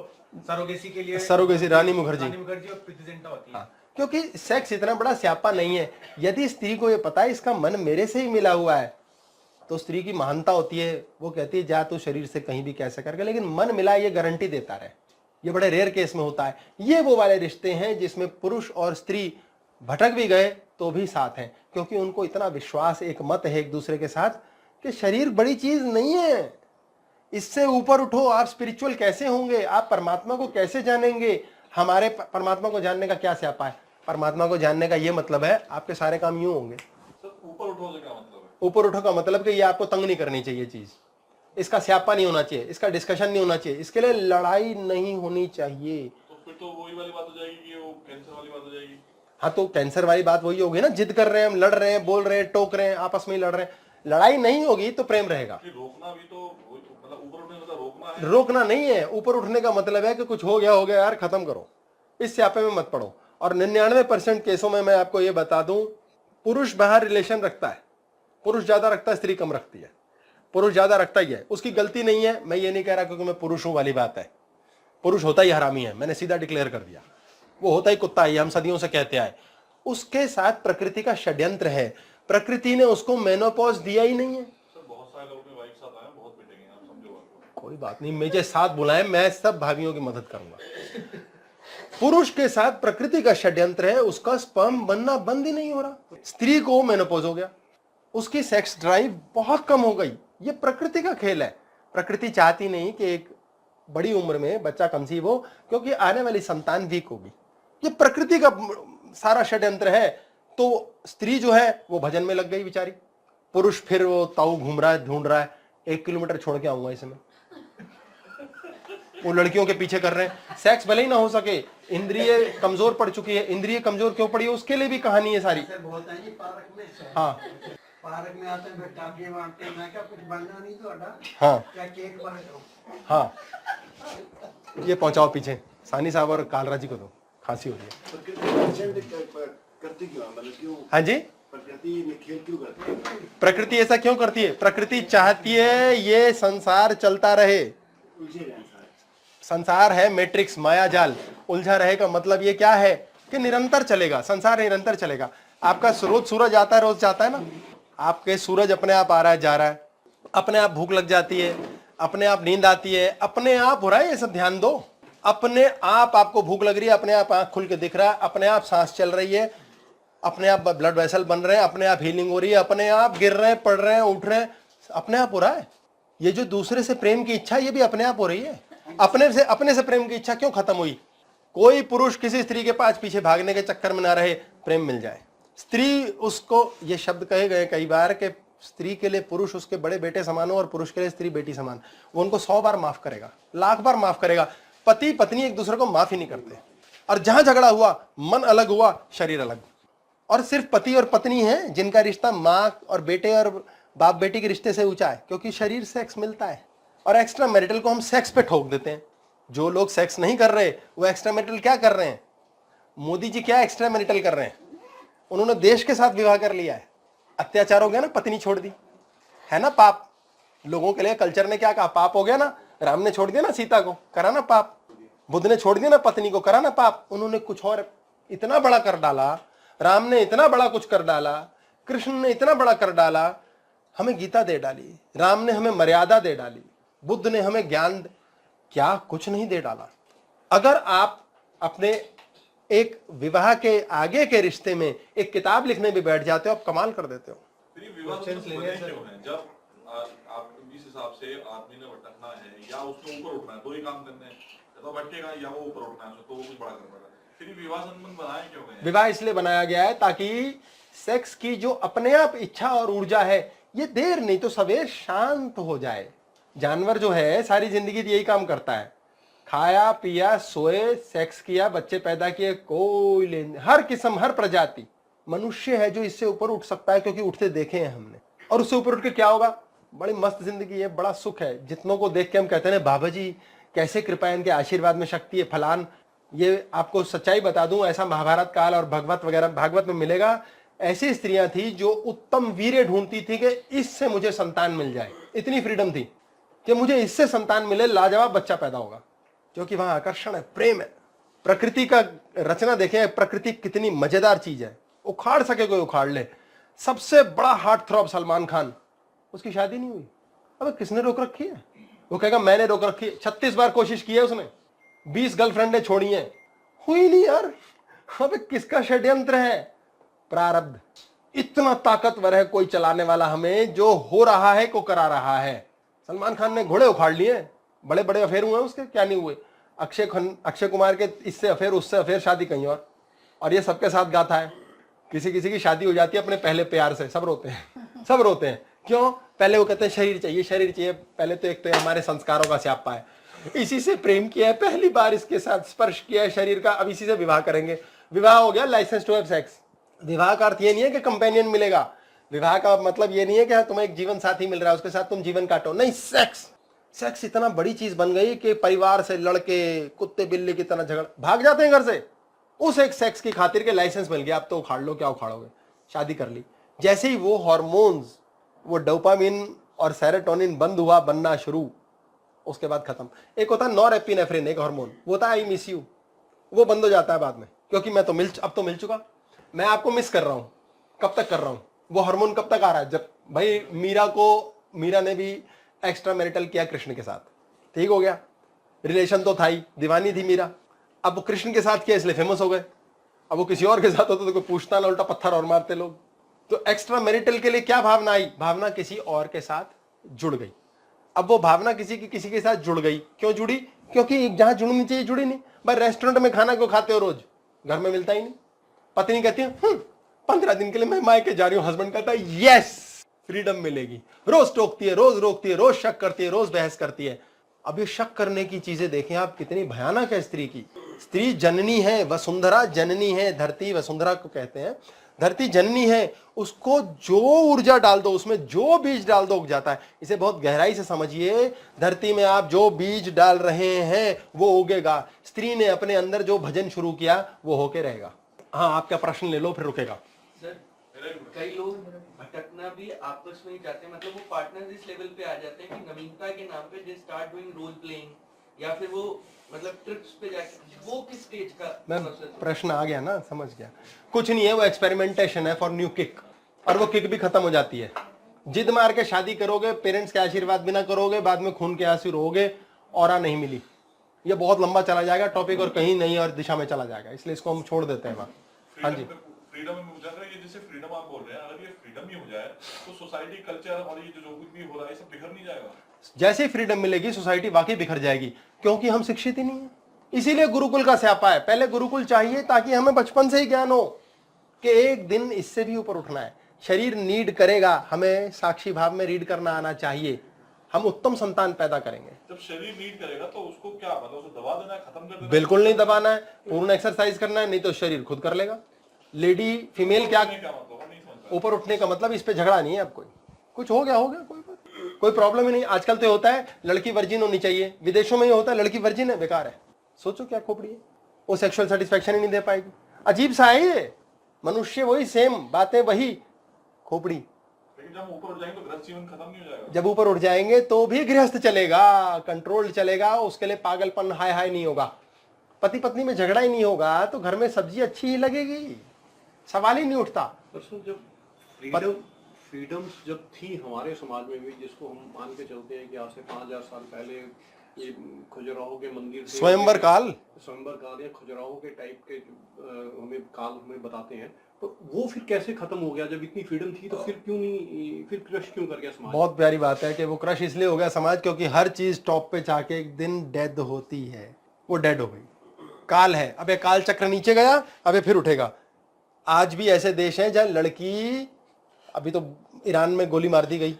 Speaker 4: सरोगेसी के लिए,
Speaker 1: सरोगेसी रानी मुखर्जी
Speaker 4: और प्रीति जिंटा होती है।
Speaker 1: क्योंकि सेक्स इतना बड़ा स्यापा नहीं है। यदि स्त्री को यह पता है इसका मन मेरे से ही मिला हुआ है, तो स्त्री की महानता होती है, वो कहती है जा तू शरीर से कहीं भी कैसे करके, लेकिन मन मिला ये गारंटी देता रहे। ये बड़े रेयर केस में होता है। ये वो वाले रिश्ते हैं जिसमें पुरुष और स्त्री भटक भी गए तो भी साथ हैं, क्योंकि उनको इतना विश्वास, एक मत है एक दूसरे के साथ कि शरीर बड़ी चीज नहीं है, इससे ऊपर उठो। आप स्पिरिचुअल कैसे होंगे? आप परमात्मा को कैसे जानेंगे? हमारे परमात्मा को जानने का क्या स्यापा है? परमात्मा को जानने का ये मतलब है आपके सारे काम यूं होंगे।
Speaker 3: ऊपर उठो से क्या मतलब है?
Speaker 1: ऊपर उठो का मतलब कि ये आपको तंग नहीं करनी चाहिए चीज, इसका स्यापा नहीं होना चाहिए, इसका डिस्कशन नहीं होना चाहिए, इसके लिए लड़ाई नहीं होनी चाहिए।
Speaker 3: तो फिर तो वही वाली बात हो जाएगी कि वो कैंसर वाली बात हो जाएगी।
Speaker 1: हाँ, तो कैंसर वाली बात वही होगी ना, जिद कर रहे हैं हम, लड़ रहे हैं, बोल रहे हैं, टोक रहे हैं, आपस में ही लड़ रहे हैं। लड़ाई नहीं होगी तो प्रेम रहेगा।
Speaker 3: रोकना भी तो मतलब ऊपर उठने मतलब रोकना है,
Speaker 1: रोकना नहीं है। ऊपर उठने का मतलब है कि कुछ हो गया यार, खत्म करो, इस स्यापे में मत पड़ो। और 99% केसों में मैं आपको ये बता दूं, पुरुष बाहर रिलेशन रखता है, पुरुष ज्यादा रखता है, स्त्री कम रखती है। पुरुष ज्यादा रखता ही है, उसकी गलती नहीं है। मैं ये नहीं कह रहा क्योंकि मैं पुरुष हूं वाली बात है। पुरुष होता ही हरामी है, मैंने सीधा डिक्लेयर कर दिया। वो होता ही कुत्ता है, हम सदियों से कहते आए। उसके साथ प्रकृति का षड्यंत्र है। प्रकृति ने उसको मेनोपॉज दिया ही नहीं है।
Speaker 3: बहुत सारे लोग अपनी वाइफ साथ आए, बहुत पिटेंगे, आप समझो बात को।
Speaker 1: कोई बात नहीं, मुझे साथ बुलाएं, मैं सब भाभियों की मदद करूंगा। पुरुष के साथ प्रकृति का षड्यंत्र है, उसका स्पर्म बनना बंद ही नहीं हो रहा। स्त्री को मेनोपॉज हो गया, उसकी सेक्स ड्राइव बहुत कम हो गई। ये प्रकृति का खेल है। प्रकृति चाहती नहीं कि एक बड़ी उम्र में बच्चा कंसीव हो, क्योंकि आने वाली संतान वीक होगी। ये प्रकृति का सारा षड्यंत्र है। तो स्त्री जो है वो भजन में लग गई बेचारी, पुरुष फिर वो ताऊ घूम रहा है, ढूंढ रहा है, 1 किलोमीटर छोड़ के आऊंगा इसमें। वो लड़कियों के पीछे कर रहे हैं। सेक्स भले ही ना हो सके, इंद्रिय कमजोर पड़ चुकी है। इंद्रिय कमजोर क्यों पड़ी है, उसके लिए भी कहानी है सारी।
Speaker 5: बहुत है जी पार्क में।
Speaker 1: हाँ,
Speaker 5: पार्क में आते हैं, टाफियां बांटते हैं। मैं क्या कुछ बनना नहीं तो
Speaker 1: हाँ,
Speaker 5: क्या केक बना दो।
Speaker 1: हाँ, ये पहुंचाओ पीछे सानी साहब और कालरा जी को दो, खांसी हो रही है।
Speaker 3: करती क्यों है? मतलब क्यों
Speaker 1: हाँ जी,
Speaker 3: प्रकृति ने खेल क्यों करती है?
Speaker 1: प्रकृति ऐसा क्यों करती है? प्रकृति चाहती है ये संसार चलता रहे।
Speaker 3: उलझे गए सारे।
Speaker 1: संसार है मैट्रिक्स, माया जाल, उलझा रहेगा। मतलब ये क्या है कि निरंतर चलेगा, संसार निरंतर चलेगा। आपका रोज सूरज आता है, रोज जाता है ना। आपके सूरज अपने आप आ रहा है, जा रहा है, अपने आप भूख लग जाती है, अपने आप नींद आती है, अपने आप हो रहा है। ये सब ध्यान दो, अपने आप आपको भूख लग रही है, अपने आप आंख खुल के दिख रहा है, अपने आप सांस चल रही है, अपने आप ब्लड वेसल बन रहे हैं, अपने आप हीलिंग हो रही है, अपने आप गिर रहे हैं, पड़ रहे हैं, उठ रहे हैं, अपने आप हो रहा है। ये जो दूसरे से प्रेम की इच्छा, ये भी अपने आप हो रही है। अपने से प्रेम की इच्छा क्यों खत्म हुई? कोई पुरुष किसी स्त्री के पास पीछे भागने के चक्कर में ना रहे, प्रेम मिल जाए। स्त्री उसको, ये शब्द कहे गए कई बार कि स्त्री के लिए पुरुष उसके बड़े बेटे समान हो और पुरुष के लिए स्त्री बेटी समान। वो उनको 100 बार माफ करेगा, 1,00,000 बार माफ करेगा। पति पत्नी एक दूसरे को माफ ही नहीं करते। और जहां झगड़ा हुआ, मन अलग हुआ, शरीर अलग। और सिर्फ पति और पत्नी हैं जिनका रिश्ता माँ और बेटे और बाप बेटी के रिश्ते से ऊंचा है, क्योंकि शरीर सेक्स मिलता है। और एक्स्ट्रा मैरिटल को हम सेक्स पे ठोक देते हैं। जो लोग सेक्स नहीं कर रहे वो एक्स्ट्रा मैरिटल क्या कर रहे हैं? मोदी जी क्या एक्स्ट्रा मैरिटल कर रहे हैं? उन्होंने देश के साथ विवाह कर लिया है। अत्याचार हो गया ना, पत्नी छोड़ दी, है ना पाप। लोगों के लिए कल्चर ने क्या कहा? पाप हो गया ना। राम ने छोड़ दिया ना सीता को, करा ना पाप। बुद्ध ने छोड़ दिया ना पत्नी को, करा ना पाप। उन्होंने कुछ और इतना बड़ा कर डाला, राम ने इतना बड़ा कुछ कर डाला, कृष्ण ने इतना बड़ा कर डाला, हमें गीता दे डाली, राम ने हमें मर्यादा दे डाली, बुद्ध ने हमें ज्ञान, क्या कुछ नहीं दे डाला। अगर आप अपने एक विवाह के आगे के रिश्ते में एक किताब लिखने भी बैठ जाते हो, आप कमाल कर देते हो।
Speaker 3: फिर ये विवाद
Speaker 4: Questions
Speaker 3: तो
Speaker 4: लेने
Speaker 3: बने
Speaker 4: हैं,
Speaker 3: क्यों हैं? जब आप जिस हिसाब से आदमी ने भटकना है या उसको ऊपर उठना है, दो ही काम करने हैं, या तो भटकेगा या वो ऊपर उठना है, तो वो कुछ बड़ा कर पाएगा। फिर ये विवाह संबंध बनाए क्यों गए हैं?
Speaker 1: विवाह इसलिए बनाया गया है ताकि सेक्स की जो अपने आप इच्छा और ऊर्जा है, ये देर नहीं तो सवेर शांत हो जाए। जानवर जो है सारी जिंदगी यही काम करता है, खाया पिया सोए, सेक्स किया, बच्चे पैदा किए, कोई लेन, हर किस्म हर प्रजाति। मनुष्य है जो इससे ऊपर उठ सकता है, क्योंकि उठते देखे हैं हमने। और उससे ऊपर उठ के क्या होगा? बड़ी मस्त जिंदगी है, बड़ा सुख है। जितनों को देख के हम कहते हैं बाबा जी कैसे कृपा, इनके आशीर्वाद में शक्ति है, फलान। ये आपको सच्चाई बता दूं, ऐसा महाभारत काल और भगवत वगैरह भागवत में मिलेगा। ऐसी स्त्रियां थी जो उत्तम वीर्य ढूंढती थी कि इससे मुझे संतान मिल जाए। इतनी फ्रीडम थी कि मुझे इससे संतान मिले, लाजवाब बच्चा पैदा होगा, क्योंकि वहां आकर्षण है, प्रेम है। प्रकृति का रचना देखें, प्रकृति कितनी मजेदार चीज है, उखाड़ सके कोई उखाड़ ले। सबसे बड़ा हार्ट थ्रॉब सलमान खान, उसकी शादी नहीं हुई। अब किसने रोक रखी है? वो कहेगा मैंने रोक रखी है। 36 बार कोशिश की है उसने, 20 गर्लफ्रेंडें छोड़ी हैं, हुई नहीं यार। अब किसका षड्यंत्र है? प्रारब्ध। इतना ताकतवर है कोई चलाने वाला हमें, जो हो रहा है को करा रहा है। सलमान खान ने घोड़े उखाड़ लिए, बड़े बड़े अफेयर हुए उसके, क्या नहीं हुए। अक्षय कुमार के इससे अफेयर, उससे अफेयर, शादी कहीं और ये सबके साथ गाथा है। किसी किसी की शादी हो जाती है अपने पहले प्यार से, सब रोते हैं, सब रोते हैं। क्यों? पहले वो कहते हैं शरीर चाहिए, शरीर चाहिए। पहले तो एक तो हमारे संस्कारों का स्यापा है, इसी से प्रेम किया है, पहली बार इसके साथ स्पर्श किया है शरीर का, अब इसी से विवाह करेंगे। विवाह हो गया लाइसेंस टू हैव सेक्स। विवाह का अर्थ ये नहीं है कि कंपेनियन मिलेगा। विवाह का मतलब ये नहीं है कि तुम्हें एक जीवन साथी मिल रहा है, उसके साथ तुम जीवन काटो, नहीं। सेक्स इतना बड़ी चीज बन गई कि परिवार से लड़के कुत्ते बिल्ली की तरह झगड़ भाग जाते हैं घर से, उस एक सेक्स की खातिर के लाइसेंस मिल गया, अब तो उखाड़ लो, क्या उखाड़ोगे, शादी कर ली। जैसे ही वो हार्मोन्स, वो डोपामिन और सेरोटोनिन बंद हुआ बनना शुरू, उसके बाद खत्म। एक होता है नॉरएपिनेफ्रिन, एक हार्मोन, वो होता है आई मिस यू, वो बंद हो जाता है बाद में, क्योंकि मैं तो अब तो मिल चुका, मैं आपको मिस कर रहा हूं। कब तक कर रहा हूं? वो हार्मोन कब तक आ रहा है? जब भाई मीरा ने भी एक्स्ट्रा मैरिटल किया कृष्ण के साथ, ठीक हो गया, रिलेशन तो था ही, दीवानी थी मीरा। अब वो कृष्ण के साथ किया इसलिए फेमस हो गए। अब वो किसी और के साथ होता तो कोई पूछता ना, उल्टा पत्थर और मारते लोग। तो एक्स्ट्रा मैरिटल के लिए क्या भावना आई? भावना किसी और के साथ जुड़ गई। अब वो भावना किसी के साथ जुड़ गई, क्यों जुड़ी? क्योंकि जहां जुड़नी चाहिए जुड़ी नहीं। भाई रेस्टोरेंट में खाना क्यों खाते हो रोज? घर में मिलता ही नहीं। पत्नी कहती है 15 दिन के लिए मैं मायके जा रही हूं, हस्बैंड कहता है यस फ्रीडम मिलेगी। रोज टोकती है, रोज रोकती है, रोज शक करती है, रोज बहस करती है। अब ये शक करने की चीजें देखें आप, कितनी भयानक है स्त्री की। स्त्री जननी है, वसुंधरा जननी है, धरती वसुंधरा को कहते हैं, धरती जननी है। उसको जो ऊर्जा डाल दो, उसमें जो बीज डाल दो उग जाता है। इसे बहुत गहराई से समझिए, धरती में आप जो बीज डाल रहे हैं वो उगेगा। स्त्री ने अपने अंदर जो भजन शुरू किया वो होके रहेगा। हाँ, आपका प्रश्न ले लो फिर रुकेगा।
Speaker 6: सर, कई लोग भटकना भी आपस में ही चाहते हैं, मतलब वो पार्टनर इस लेवल पे आ जाते हैं कि नवीनता के नाम पे they start doing role playing, या फिर वो मतलब ट्रिप्स पे जाके, वो किस स्टेज का
Speaker 1: मैं
Speaker 6: प्रोसेस?
Speaker 1: प्रश्न आ गया ना, समझ गया। कुछ नहीं है, वो एक्सपेरिमेंटेशन है फॉर न्यू किक, और वो किक भी खत्म हो जाती है। जिद मार के शादी करोगे, पेरेंट्स के आशीर्वाद बिना करोगे, बाद में खून के आंसू रोगे, और नहीं मिली। ये बहुत लंबा चला जाएगा टॉपिक और कहीं नहीं और दिशा में चला जाएगा, इसलिए इसको हम छोड़ देते हैं वहाँ। हाँ जी,
Speaker 3: फ्रीडम में मुझे लग रहा है ये जैसे फ्रीडम आप बोल रहे हैं, अगर ये फ्रीडम ही हो जाए तो सोसाइटी कल्चर और ये जो कुछ भी हो रहा है ये सब बिखर नहीं जाएगा?
Speaker 1: जैसे ही फ्रीडम मिलेगी सोसाइटी वाकई बिखर जाएगी, क्योंकि हम शिक्षित ही नहीं है। इसीलिए गुरुकुल का स्यापा है। पहले गुरुकुल चाहिए ताकि हमें बचपन से ही ज्ञान हो कि एक दिन इससे भी ऊपर उठना है। शरीर नीड करेगा, हमें साक्षी भाव में रीड करना आना चाहिए, हम उत्तम संतान पैदा करेंगे।
Speaker 3: जब शरीर नीड करेगा तो उसको क्या मतलब उसे दबा देना है, खत्म कर देना है?
Speaker 1: बिल्कुल नहीं दबाना है, पूर्ण एक्सरसाइज करना है, नहीं तो शरीर खुद कर लेगा। लेडी फीमेल क्या
Speaker 3: मतलब नहीं समझ पाया।
Speaker 1: ऊपर उठने का मतलब, इस पे झगड़ा नहीं है। अब कुछ हो गया, कोई प्रॉब्लम ही नहीं। आजकल तो होता है लड़की वर्जिन होनी चाहिए, विदेशों में ही होता है लड़की वर्जिन है, बेकार है। सोचो क्या खोपड़ी है, वो सेक्सुअल सेटिस्फेक्शन ही नहीं दे पाएगी। अजीब सा है ये, मनुष्य वही, सेम बातें वही, खोपड़ी।
Speaker 3: लेकिन जब ऊपर उठ जाएंगे तो गृहस्थ जीवन खत्म नहीं हो जाएगा?
Speaker 1: जब ऊपर उठ जाएंगे तो भी गृहस्थ चलेगा, कंट्रोल चलेगा, उसके लिए पागलपन हाय हाय नहीं होगा। पति पत्नी में झगड़ा ही नहीं होगा तो घर में सब्जी अच्छी ही लगेगी, सवाल ही नहीं उठता।
Speaker 7: दरअसल जब फ्रीडम्स जब थी हमारे समाज में भी, जिसको हम मान के चलते हैं कि आज से 5000 साल पहले ये खजुराहो के मंदिर थे,
Speaker 1: स्वयंवर काल
Speaker 7: या खजुराहो के टाइप के हमें काल हमें बताते हैं, तो वो फिर कैसे खत्म हो गया? जब इतनी फ्रीडम थी तो फिर क्यों नहीं, फिर क्रश क्यों कर गया समाज?
Speaker 1: बहुत प्यारी बात है कि वो क्रश इसलिए हो गया समाज क्योंकि हर चीज टॉप पे जाके एक दिन डेड होती है, वो डेड हो गई, काल है। अब ये काल चक्र नीचे गया, अब ये फिर उठेगा। आज भी ऐसे देश हैं जहाँ लड़की, अभी तो ईरान में गोली मार दी गई,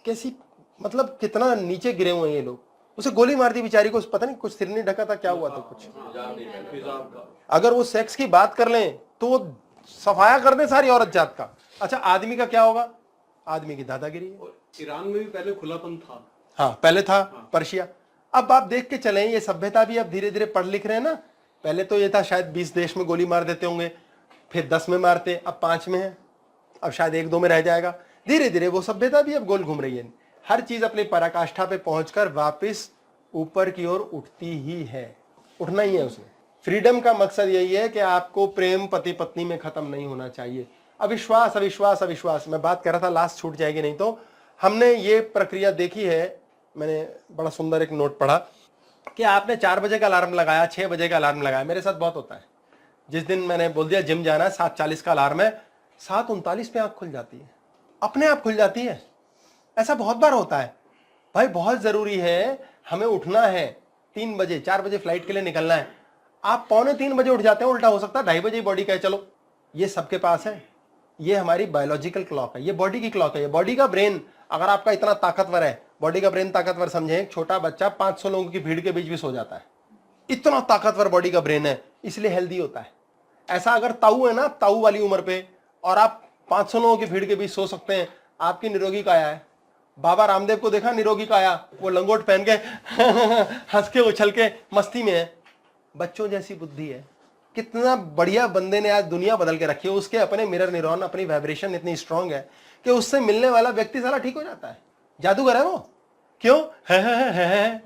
Speaker 1: कैसी मतलब कितना नीचे गिरे हुए हैं ये लोग, उसे गोली मार दी बेचारी को, पता नहीं कुछ सिर नहीं ढका था, क्या हुआ था कुछ। अगर वो सेक्स की बात कर लें तो वो सफाया कर दे सारी औरत जात का। अच्छा आदमी का क्या होगा? आदमी की दादागिरी है।
Speaker 7: ईरान में भी पहले खुलापन था,
Speaker 1: हाँ पहले था, पर्शिया। अब आप देख के चलें ये सभ्यता भी अब धीरे धीरे पढ़ लिख रहे हैं ना। पहले तो ये था शायद 20 देश में गोली मार देते होंगे, फिर 10 में मारते, अब 5 में है, अब शायद 1-2 में रह जाएगा। धीरे धीरे वो सभ्यता भी अब गोल घूम रही है, हर चीज अपनी पराकाष्ठा पे पहुंचकर वापस ऊपर की ओर उठती ही है, उठना ही है उसने। फ्रीडम का मकसद यही है कि आपको प्रेम पति पत्नी में खत्म नहीं होना चाहिए। अविश्वास अविश्वास अविश्वास, मैं बात कर रहा था, लास्ट छूट जाएगी नहीं तो। हमने ये प्रक्रिया देखी है, मैंने बड़ा सुंदर एक नोट पढ़ा कि आपने 4 बजे का अलार्म लगाया, 6 बजे का अलार्म लगाया, मेरे साथ बहुत होता है। जिस दिन मैंने बोल दिया जिम जाना है, 7:40 का अलार्म है, 7:39 पे आंख खुल जाती है, अपने आप खुल जाती है। ऐसा बहुत बार होता है। भाई बहुत जरूरी है, हमें उठना है 3 बजे, 4 बजे फ्लाइट के लिए निकलना है, आप 2:45 बजे उठ जाते हैं, उल्टा हो सकता है 2:30 बजे बॉडी कहे चलो। ये सबके पास है, ये हमारी बायोलॉजिकल क्लॉक है, ये बॉडी की क्लॉक है, ये बॉडी का ब्रेन। अगर आपका इतना ताकतवर है, बॉडी का ब्रेन ताकतवर समझे, एक छोटा बच्चा 500 लोगों की भीड़ के बीच भी सो जाता है, इतना ताकतवर बॉडी का ब्रेन है, इसलिए हेल्दी होता है। ऐसा अगर ताऊ है ना, ताऊ वाली उम्र पे, और आप 500 लोगों की भीड़ के बीच सो सकते हैं, आपकी निरोगी काया है। बाबा रामदेव को देखा निरोगी काया, वो लंगोट पहन के हंस के उछल के मस्ती में है, बच्चों जैसी बुद्धि है। कितना बढ़िया बंदे ने आज दुनिया बदल के रखी है, उसके अपने मिरर न्यूरॉन, अपनी वाइब्रेशन इतनी स्ट्रांग है कि उससे मिलने वाला व्यक्ति सारा ठीक हो जाता है। जादूगर है वो, क्यों है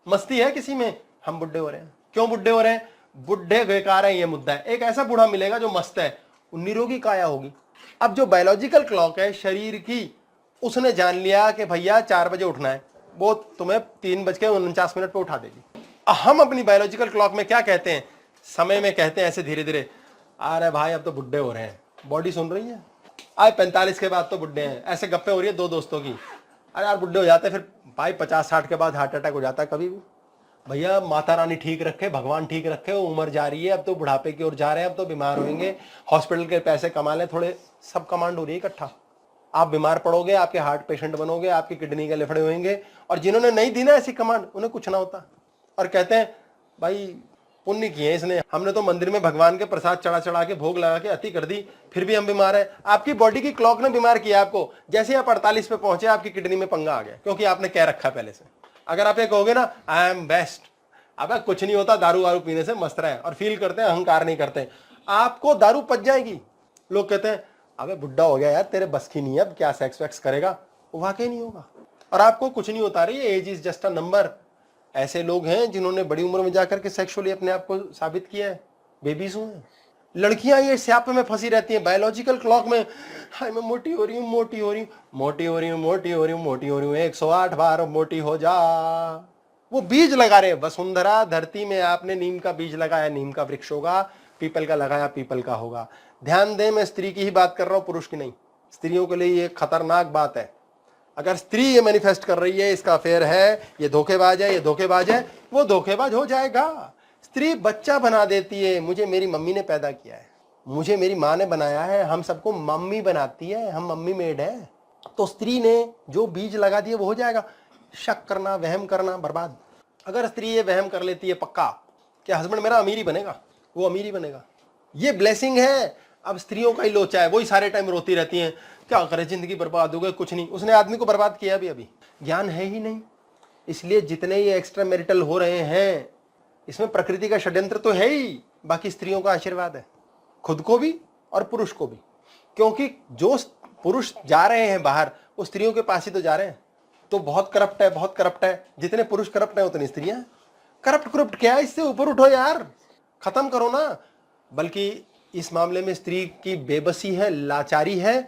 Speaker 1: मस्ती है किसी में। हम बुढ़े हो रहे हैं, क्यों बुढ़े हो रहे हैं? बुढ़े बेकार है, ये मुद्दा है। एक ऐसा बूढ़ा मिलेगा जो मस्त है, निरोगी काया होगी। अब जो बायोलॉजिकल क्लॉक है शरीर की, उसने जान लिया कि भैया 4 बजे उठना है, वो तुम्हें 3:49 पे उठा देगी। हम अपनी बायोलॉजिकल क्लॉक में क्या कहते हैं, समय में कहते हैं ऐसे धीरे धीरे, अरे भाई अब तो बुढ़े हो रहे हैं, बॉडी सुन रही है, आज 45 के बाद तो बुढ़े हैं, ऐसे गप्पे हो रही है 2 दोस्तों की। अरे यार बुढ़े हो जाते हैं, फिर भाई 50-60 के बाद हार्ट अटैक हो जाता है कभी भी। भैया माता रानी ठीक रखे, भगवान ठीक रखे, उम्र जा रही है, अब तो बुढ़ापे की ओर जा रहे हैं, अब तो बीमार होंगे, हॉस्पिटल के पैसे कमा लें थोड़े, सब कमांड हो रही है इकट्ठा। आप बीमार पड़ोगे, आपके हार्ट पेशेंट बनोगे, आपकी किडनी के लफड़े होंगे, और जिन्होंने नहीं दी ना ऐसी कमांड, उन्हें कुछ ना होता। और कहते हैं भाई पुण्य किए इसने, हमने तो मंदिर में भगवान के प्रसाद चढ़ा चढ़ा के भोग लगा के अति कर दी, फिर भी हम बीमार हैं। आपकी बॉडी की क्लॉक ने बीमार किया आपको। जैसे आप 48 पे पहुंचे, आपकी किडनी में पंगा आ गया, क्योंकि आपने कह रखा पहले से। अगर आप ये कहोगे ना आई एम बेस्ट, अब कुछ नहीं होता, दारू वारू पीने से मस्त रहे, और फील करते हैं, अहंकार नहीं करते, आपको दारू पच जाएगी। लोग कहते हैं अबे बुढ़ा हो गया यार, तेरे बस की नहीं है, अब क्या सेक्स वैक्स करेगा, वो वाकई नहीं होगा, और आपको कुछ नहीं होता रही, age is just a number. ऐसे लोग हैं जिन्होंने बड़ी उम्र में जाकर के सेक्सुअली अपने आप को साबित किया है, बेबीज हुए हैं। लड़कियां ये स्यापे में फंसी रहती हैं बायोलॉजिकल क्लॉक में, हाय मैं मोटी हो रही हूँ, मोटी हो रही हूँ, मोटी हो रही हूँ, मोटी हो रही हूँ, मोटी हो रही हूँ, 108 बार मोटी हो जा। वो बीज लगा रहे हैं। वसुंधरा धरती में आपने नीम का बीज लगाया, नीम का वृक्ष होगा, पीपल का लगाया, पीपल का होगा। ध्यान दें, मैं स्त्री की ही बात कर रहा हूं, पुरुष की नहीं। स्त्रियों के लिए ये खतरनाक बात है। अगर स्त्री ये मैनिफेस्ट कर रही है इसका अफेयर है, ये धोखेबाज है, ये धोखेबाज है, वो धोखेबाज हो जाएगा। स्त्री बच्चा बना देती है, मुझे मेरी मम्मी ने पैदा किया है, मुझे मेरी माँ ने बनाया है, हम सबको मम्मी बनाती है, हम मम्मी मेड है। तो स्त्री ने जो बीज लगा दिए वो हो जाएगा। शक करना, वहम करना बर्बाद। अगर स्त्री ये वहम कर लेती है पक्का कि हस्बैंड मेरा अमीर ही बनेगा, वो अमीर ही बनेगा, ये ब्लेसिंग है। अब स्त्रियों का ही लोचा है, वही सारे टाइम रोती रहती हैं, क्या करे जिंदगी बर्बाद हो गई, कुछ नहीं। उसने आदमी को बर्बाद किया भी, अभी ज्ञान है ही नहीं। इसलिए जितने ये एक्स्ट्रा मैरिटल हो रहे हैं, इसमें प्रकृति का षड्यंत्र तो है ही, बाकी स्त्रियों का आशीर्वाद है, खुद को भी और पुरुष को भी। क्योंकि जो पुरुष जा रहे हैं बाहर, वो स्त्रियों के पास ही तो जा रहे हैं। तो बहुत करप्ट है, बहुत करप्ट है। जितने पुरुष करप्ट है उतनी स्त्रियां। करप्ट क्या है, इससे ऊपर उठो यार, खत्म करो ना। बल्कि इस मामले में स्त्री की बेबसी है, लाचारी है,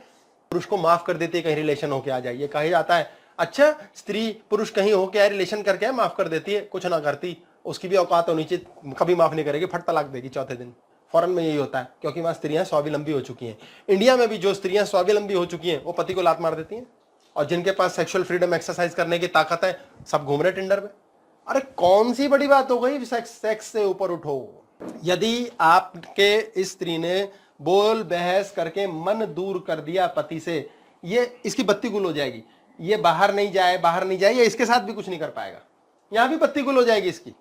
Speaker 1: पुरुष को माफ कर देती है कहीं रिलेशन होके आ जाए। ये कहा जाता है अच्छा स्त्री पुरुष कहीं होके आए रिलेशन करके आए, माफ कर देती है, कुछ ना करती, उसकी भी औकात होनी चाहिए, कभी माफ नहीं करेगी, फट तलाक देगी चौथे दिन। फॉरेन में यही होता है क्योंकि वहां स्त्रियां स्वावलंबी हो चुकी हैं। इंडिया में भी जो स्त्रियां स्वावलंबी हो चुकी हैं वो पति को लात मार देती हैं, और जिनके पास सेक्सुअल फ्रीडम एक्सरसाइज करने की ताकत है सब घूम रहे टिंडर में। अरे कौन सी बड़ी बात हो गई, सेक्स से ऊपर उठो। यदि आपके स्त्री ने बोल बहस करके मन दूर कर दिया पति से, ये इसकी बत्ती गुल हो जाएगी। ये बाहर नहीं जाए, ये इसके साथ भी कुछ नहीं कर पाएगा, यहां भी बत्ती गुल हो जाएगी इसकी।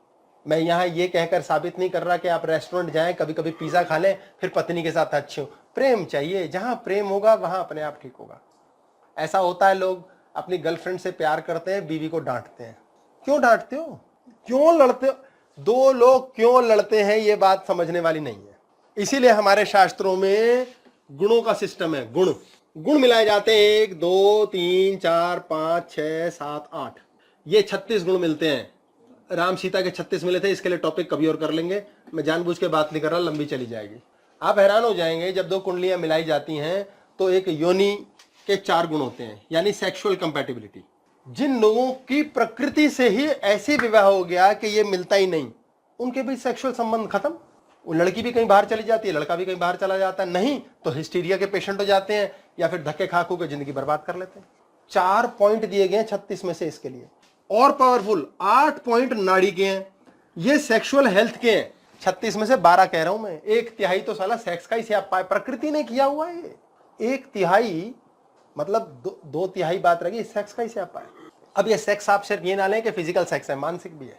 Speaker 1: मैं यहां ये कहकर साबित नहीं कर रहा कि आप रेस्टोरेंट जाएं, कभी कभी पिज्जा खा लें, फिर पत्नी के साथ अच्छे हो। प्रेम चाहिए, जहां प्रेम होगा वहां अपने आप ठीक होगा। ऐसा होता है लोग अपनी गर्लफ्रेंड से प्यार करते हैं, बीवी को डांटते हैं। क्यों डांटते हो, क्यों लड़ते हो? दो लोग क्यों लड़ते हैं ये बात समझने वाली नहीं है। इसीलिए हमारे शास्त्रों में गुणों का सिस्टम है। गुण मिलाए जाते हैं, 1 2 3 4 5 6 7 8, ये 36 गुण मिलते हैं। राम सीता के 36 मिले थे, इसके लिए टॉपिक कभी और कर लेंगे, मैं जानबूझ के बात नहीं कर रहा, लंबी चली जाएगी। आप हैरान हो जाएंगे जब 2 कुंडलियां मिलाई जाती हैं तो एक योनि के 4 गुण होते हैं, यानी सेक्सुअल कंपैटिबिलिटी। जिन लोगों की प्रकृति से ही ऐसे विवाह हो गया कि ये मिलता ही नहीं, उनके भी सेक्सुअल संबंध खत्म। वो लड़की भी कहीं बाहर चली जाती है, लड़का भी कहीं बाहर चला जाता है, नहीं तो हिस्टीरिया के पेशेंट हो जाते हैं या फिर धक्के खा के जिंदगी बर्बाद कर लेते हैं। 4 पॉइंट दिए गए हैं 36 में से इसके लिए, और पावरफुल 8 पॉइंट नाड़ी के हैं, ये सेक्सुअल हेल्थ के हैं। 36 में से 12 कह रहा हूं मैं, 1/3 तो साला सेक्स का ही स्यापा है, प्रकृति ने किया हुआ है। 1/3 मतलब 2/3 बात रही सेक्स का ही स्यापा है। अब ये सेक्स आप सिर्फ ये ना लें कि फिजिकल सेक्स है, मानसिक भी है।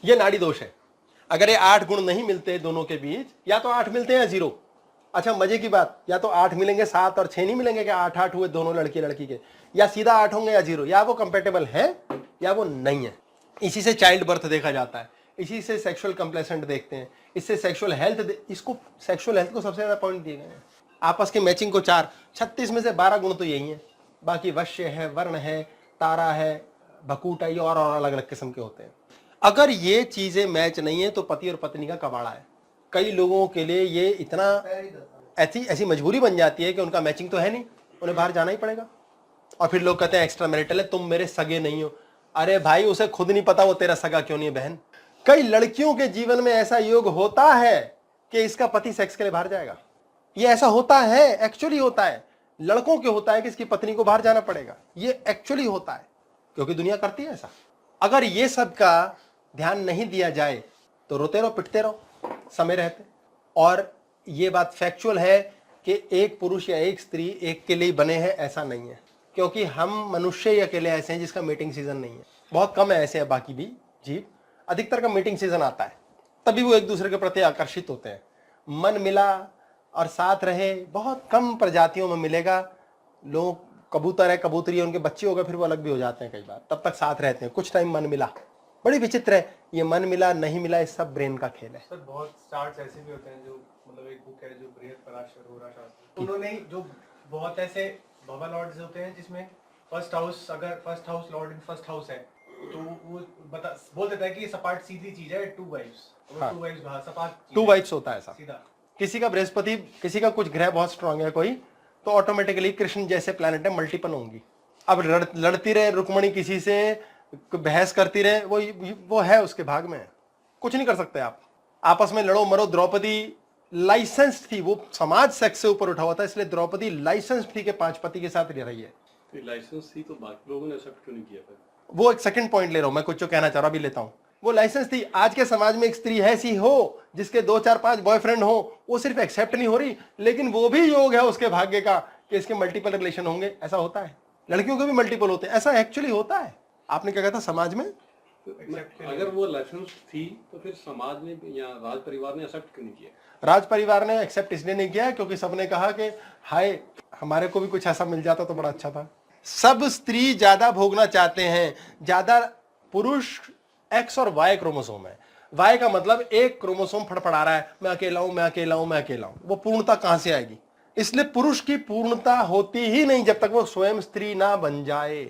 Speaker 1: ये नाड़ी दोष है। अगर ये 8 गुण नहीं मिलते दोनों के बीच, या तो 8 मिलते हैं या 0। अच्छा मजे की बात, या तो 8 मिलेंगे, 7 और 6 नहीं मिलेंगे, क्या 8 हुए दोनों लड़की के, या सीधा 8 होंगे या 0, या वो कंपेटेबल है या वो नहीं है। इसी से चाइल्ड बर्थ देखा जाता है, इसी से सेक्सुअल कंप्लेसेंट देखते हैं, इससे सेक्सुअल हेल्थ, इसको सेक्सुअल हेल्थ को सबसे ज्यादा पॉइंट दिए गए हैं। आपस के मैचिंग को 4, 36 में से 12 गुण तो यही है, बाकी वश्य है, वर्ण है, तारा है, भकूट है, और अलग अलग किस्म के होते हैं। अगर ये चीजें मैच नहीं है तो पति और पत्नी का कबाड़ा है। कई लोगों के लिए ये इतना ऐसी मजबूरी बन जाती है कि उनका मैचिंग तो है नहीं, उन्हें बाहर जाना ही पड़ेगा। और फिर लोग कहते हैं एक्स्ट्रा मैरिटल है, तुम मेरे सगे नहीं हो। अरे भाई उसे खुद नहीं पता वो तेरा सगा क्यों नहीं है बहन। कई लड़कियों के जीवन में ऐसा योग होता है कि इसका पति सेक्स के लिए बाहर जाएगा, ये ऐसा होता है, एक्चुअली होता है। लड़कों के होता है कि इसकी पत्नी को बाहर जाना पड़ेगा, ये एक्चुअली होता है क्योंकि दुनिया करती है ऐसा। अगर ये सब का ध्यान नहीं दिया जाए तो रोते रहो, पिटते रहो समय रहते। और ये बात फैक्चुअल है कि एक पुरुष या एक स्त्री एक के लिए बने हैं, ऐसा नहीं है, क्योंकि हम मनुष्य ही अकेले ऐसे हैं जिसका मीटिंग सीजन नहीं है। बहुत कम है ऐसे हैं, बाकी भी जीव, अधिकतर का मीटिंग सीजन आता है तभी वो एक दूसरे के प्रति आकर्षित होते हैं। मन मिला और साथ रहे, बहुत कम प्रजातियों में मिलेगा। लोग कबूतर है, कबूतरी है, उनके बच्चे हो गए फिर वो अलग भी हो जाते हैं कई बार, तब तक साथ रहते हैं, कुछ टाइम मन मिला। बड़ी विचित्र है ये मन मिला नहीं मिला, ये सब ब्रेन का खेल है।
Speaker 4: सर बहुत स्टार्ट्स ऐसे भी होते हैं, जो मतलब एक बुक है जो बृहत्पराशर होरा शास्त्र, उन्होंने जो बहुत ऐसे बाबा लॉर्ड्स होते हैं जिसमें फर्स्ट हाउस, अगर first house Lord in first house है तो वो बोल देता है कि सपाट सीधी चीज है, 2 वाइफ्स,
Speaker 1: हाँ।
Speaker 4: 2 वाइफ्स बाहर सपाट
Speaker 1: 2 वाइफ्स होता है ऐसा।
Speaker 4: सीधा
Speaker 1: किसी का बृहस्पति, किसी का कुछ ग्रह बहुत स्ट्रांग है कोई, तो ऑटोमेटिकली कृष्ण जैसे प्लैनेट है मल्टीपल होंगी। अब लड़ती रहे रुक्मणी किसी से, बहस करती रहे, वो है उसके भाग में, कुछ नहीं कर सकते आप। आपस में लड़ो मरो। द्रौपदी लाइसेंस थी, वो समाज सेक्स से ऊपर उठा हुआ था, इसलिए द्रौपदी लाइसेंस थी कि 5 पति के साथ रह रही है।
Speaker 7: लाइसेंस थी तो बाकी लोगों ने एक्सेप्ट क्यों नहीं किया फिर?
Speaker 1: वो एक सेकंड पॉइंट ले रहा हूं मैं, कुछ जो कहना चाह रहा हूं अभी लेता हूं। वो लाइसेंस थी। आज के समाज में एक स्त्री ऐसी हो जिसके 2 4 5 बॉयफ्रेंड हो, वो सिर्फ एक्सेप्ट नहीं हो रही, लेकिन वो भी योग है उसके भाग्य का कि इसके मल्टीपल रिलेशन होंगे। ऐसा होता है, लड़कियों के भी मल्टीपल होते हैं, ऐसा एक्चुअली होता है। आपने क्या कहा था समाज में?
Speaker 7: अगर वो लाइसेंस थी तो फिर समाज ने या राज परिवार ने एक्सेप्ट क्यों नहीं किया?
Speaker 1: राज परिवार ने एक्सेप्ट इसलिए नहीं किया क्योंकि सबने कहा कि हाय हमारे को भी कुछ ऐसा मिल जाता तो बड़ा अच्छा था। सब स्त्री ज्यादा भोगना चाहते हैं, ज्यादा पुरुष एक्स और वाई क्रोमोसोम है। वाई का मतलब एक क्रोमोसोम फड़फड़ा रहा है, मैं अकेला हूं, मैं अकेला हूं, मैं अकेला हूं। वो पूर्णता कहां से आएगी? इसलिए पुरुष की पूर्णता होती ही नहीं जब तक वो स्वयं स्त्री ना बन जाए।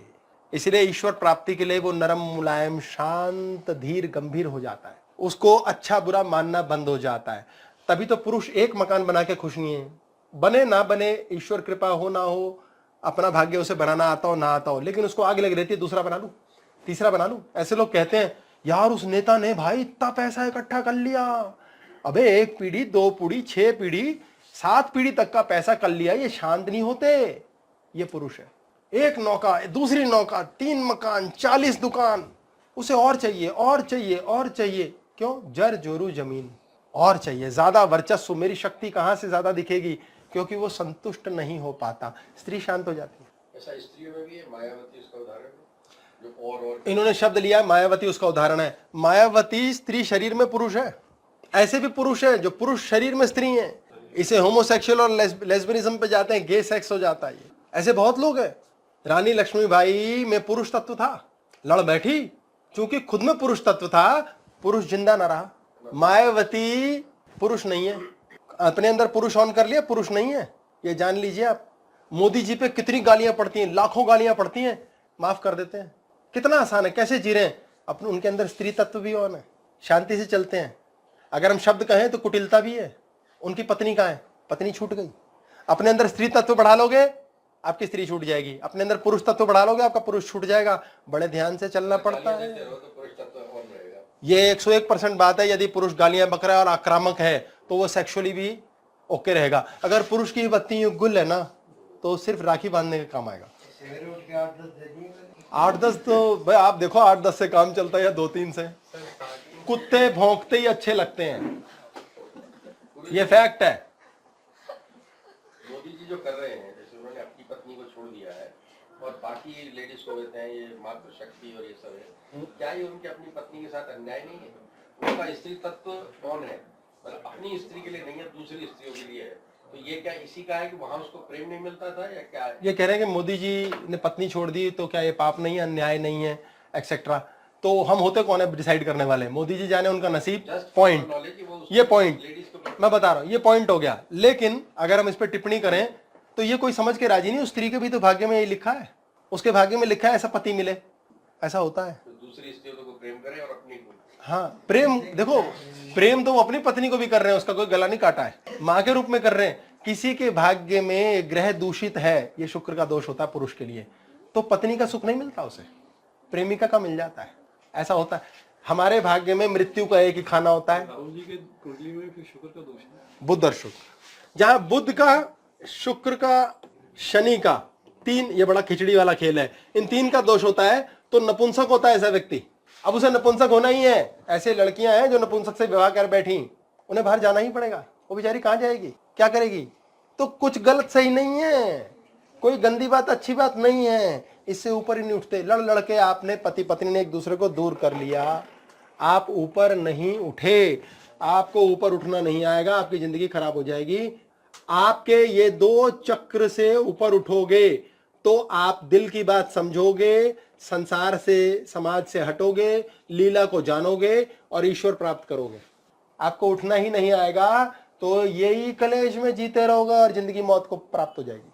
Speaker 1: इसलिए ईश्वर प्राप्ति के लिए वो नरम, मुलायम, शांत, धीर, गंभीर हो जाता है। उसको अच्छा बुरा मानना बंद हो जाता है। तभी तो पुरुष एक मकान बना के खुश नहीं है। बने ना बने, ईश्वर कृपा हो ना हो, अपना भाग्य उसे बनाना आता हो ना आता हो, लेकिन उसको आग लग रहती है, दूसरा बना लूं, तीसरा बना लूं। ऐसे लोग कहते हैं यार उस नेता ने भाई इतना पैसा इकट्ठा कर लिया, अबे 1 पीढ़ी 2 पीढ़ी 6 पीढ़ी 7 पीढ़ी तक का पैसा कर लिया, ये शांत नहीं होते। ये पुरुष है। एक नौका, दूसरी नौका, 3 मकान, 40 दुकान, उसे और चाहिए और चाहिए और चाहिए। क्यों? जर जोरू जमीन, और चाहिए, ज्यादा वर्चस्व, मेरी शक्ति कहां से ज्यादा दिखेगी, क्योंकि वो संतुष्ट नहीं हो पाता। स्त्री शांत हो जाती है।
Speaker 7: ऐसा स्त्रियों में भी है, मायावती उसका उदाहरण है, जो और
Speaker 1: इन्होंने शब्द लिया, मायावती उसका उदाहरण है। मायावती स्त्री शरीर में पुरुष है। ऐसे भी पुरुष है जो पुरुष शरीर में स्त्री है। इसे होमोसेक्सुअल और लेस्बियनिज्म पे जाते हैं, गे सेक्स हो जाता है। ऐसे बहुत लोग हैं। रानी लक्ष्मीबाई में पुरुष तत्व था, लड़ बैठी, क्योंकि खुद में पुरुष तत्व था, पुरुष जिंदा ना रहा। मायावती पुरुष नहीं है, अपने अंदर पुरुष ऑन कर लिया, पुरुष नहीं है, ये जान लीजिए आप। मोदी जी पे कितनी गालियां पड़ती हैं, लाखों गालियां पड़ती हैं, माफ कर देते हैं। कितना आसान है, कैसे जी रहे हैं। अपने उनके अंदर स्त्री तत्व भी ऑन है, शांति से चलते हैं। अगर हम शब्द कहें तो कुटिलता भी है। उनकी पत्नी कहाँ है? पत्नी छूट गई। अपने अंदर स्त्री तत्व बढ़ा लोगे, आपकी स्त्री छूट जाएगी। अपने अंदर पुरुष तत्व बढ़ा लोगे, आपका पुरुष छूट जाएगा। बड़े ध्यान से चलना पड़ता है। ये 101% बात है। यदि पुरुष गालियां बक रहा है और आक्रामक है तो वो सेक्सुअली भी ओके रहेगा। अगर पुरुष की बत्ती गुल है ना, तो सिर्फ राखी बांधने का काम आएगा। 8-10 तो भाई आप देखो, 8-10 से काम चलता है या 2-3 से। कुत्ते भौंकते ही अच्छे लगते हैं, ये फैक्ट है।
Speaker 8: मोदी जी जो कर रहे हैं, जैसे उन्होंने अपनी पत्नी को छोड़ दिया है और बाकी लेडीज को कहते हैं ये मातृ शक्ति और ये सब है, क्या ये उनकी अपनी पत्नी के साथ अन्याय नहीं है? उनका स्त्री तत्व कौन है, मतलब अपनी स्त्री के लिए नहीं है, दूसरी स्त्रियों के लिए है। तो ये क्या इसी का है कि वहां उसको प्रेम नहीं मिलता था, या क्या है?
Speaker 1: ये कह रहे हैं कि मोदी जी ने पत्नी छोड़ दी तो क्या ये पाप नहीं है, अन्याय नहीं है, एक्सेट्रा। तो हम होते कौन है डिसाइड करने वाले? मोदी जी जाने उनका नसीब। पॉइंट, ये पॉइंट मैं बता रहा हूँ, ये पॉइंट हो गया। लेकिन अगर हम इस पर टिप्पणी करें तो ये कोई समझ के राजी नहीं। उस स्त्री के भी तो भाग्य में ये लिखा है, उसके भाग्य में लिखा है ऐसा पति मिले, ऐसा होता है।
Speaker 8: तो दूसरी स्त्रियों को प्रेम करे और अपनी को।
Speaker 1: हाँ, प्रेम देखो, प्रेम तो वो अपनी पत्नी को भी कर रहे हैं, उसका कोई गला नहीं काटा है, माँ के रूप में कर रहे हैं। किसी के भाग्य में ग्रह दूषित है, ये शुक्र का दोष होता है पुरुष के लिए, तो पत्नी का सुख नहीं मिलता उसे, प्रेमिका का मिल जाता है। ऐसा होता है। हमारे भाग्य में मृत्यु का एक ही खाना होता है,
Speaker 7: राहुल जी के कुंडली में फिर शुक्र का दोष है,
Speaker 1: बुध और शुक्र। जहां बुध का, शुक्र का, शनि का, 3, ये बड़ा खिचड़ी वाला खेल है। इन 3 का दोष होता है तो नपुंसक होता है ऐसा व्यक्ति। अब उसे नपुंसक होना ही है। ऐसे लड़कियां हैं जो नपुंसक से विवाह कर बैठी, उन्हें बाहर जाना ही पड़ेगा। वो बेचारी कहां जाएगी, क्या करेगी? तो कुछ गलत सही नहीं है, कोई गंदी बात अच्छी बात नहीं है, इससे ऊपर ही नहीं उठते। लड़ लड़के आपने, पति पत्नी ने एक दूसरे को दूर कर लिया, आप ऊपर नहीं उठे, आपको ऊपर उठना नहीं आएगा, आपकी जिंदगी खराब हो जाएगी। आपके ये 2 चक्र से ऊपर उठोगे तो आप दिल की बात समझोगे, संसार से, समाज से हटोगे, लीला को जानोगे और ईश्वर प्राप्त करोगे। आपको उठना ही नहीं आएगा तो यही कलेश में जीते रहोगे और जिंदगी मौत को प्राप्त हो जाएगी।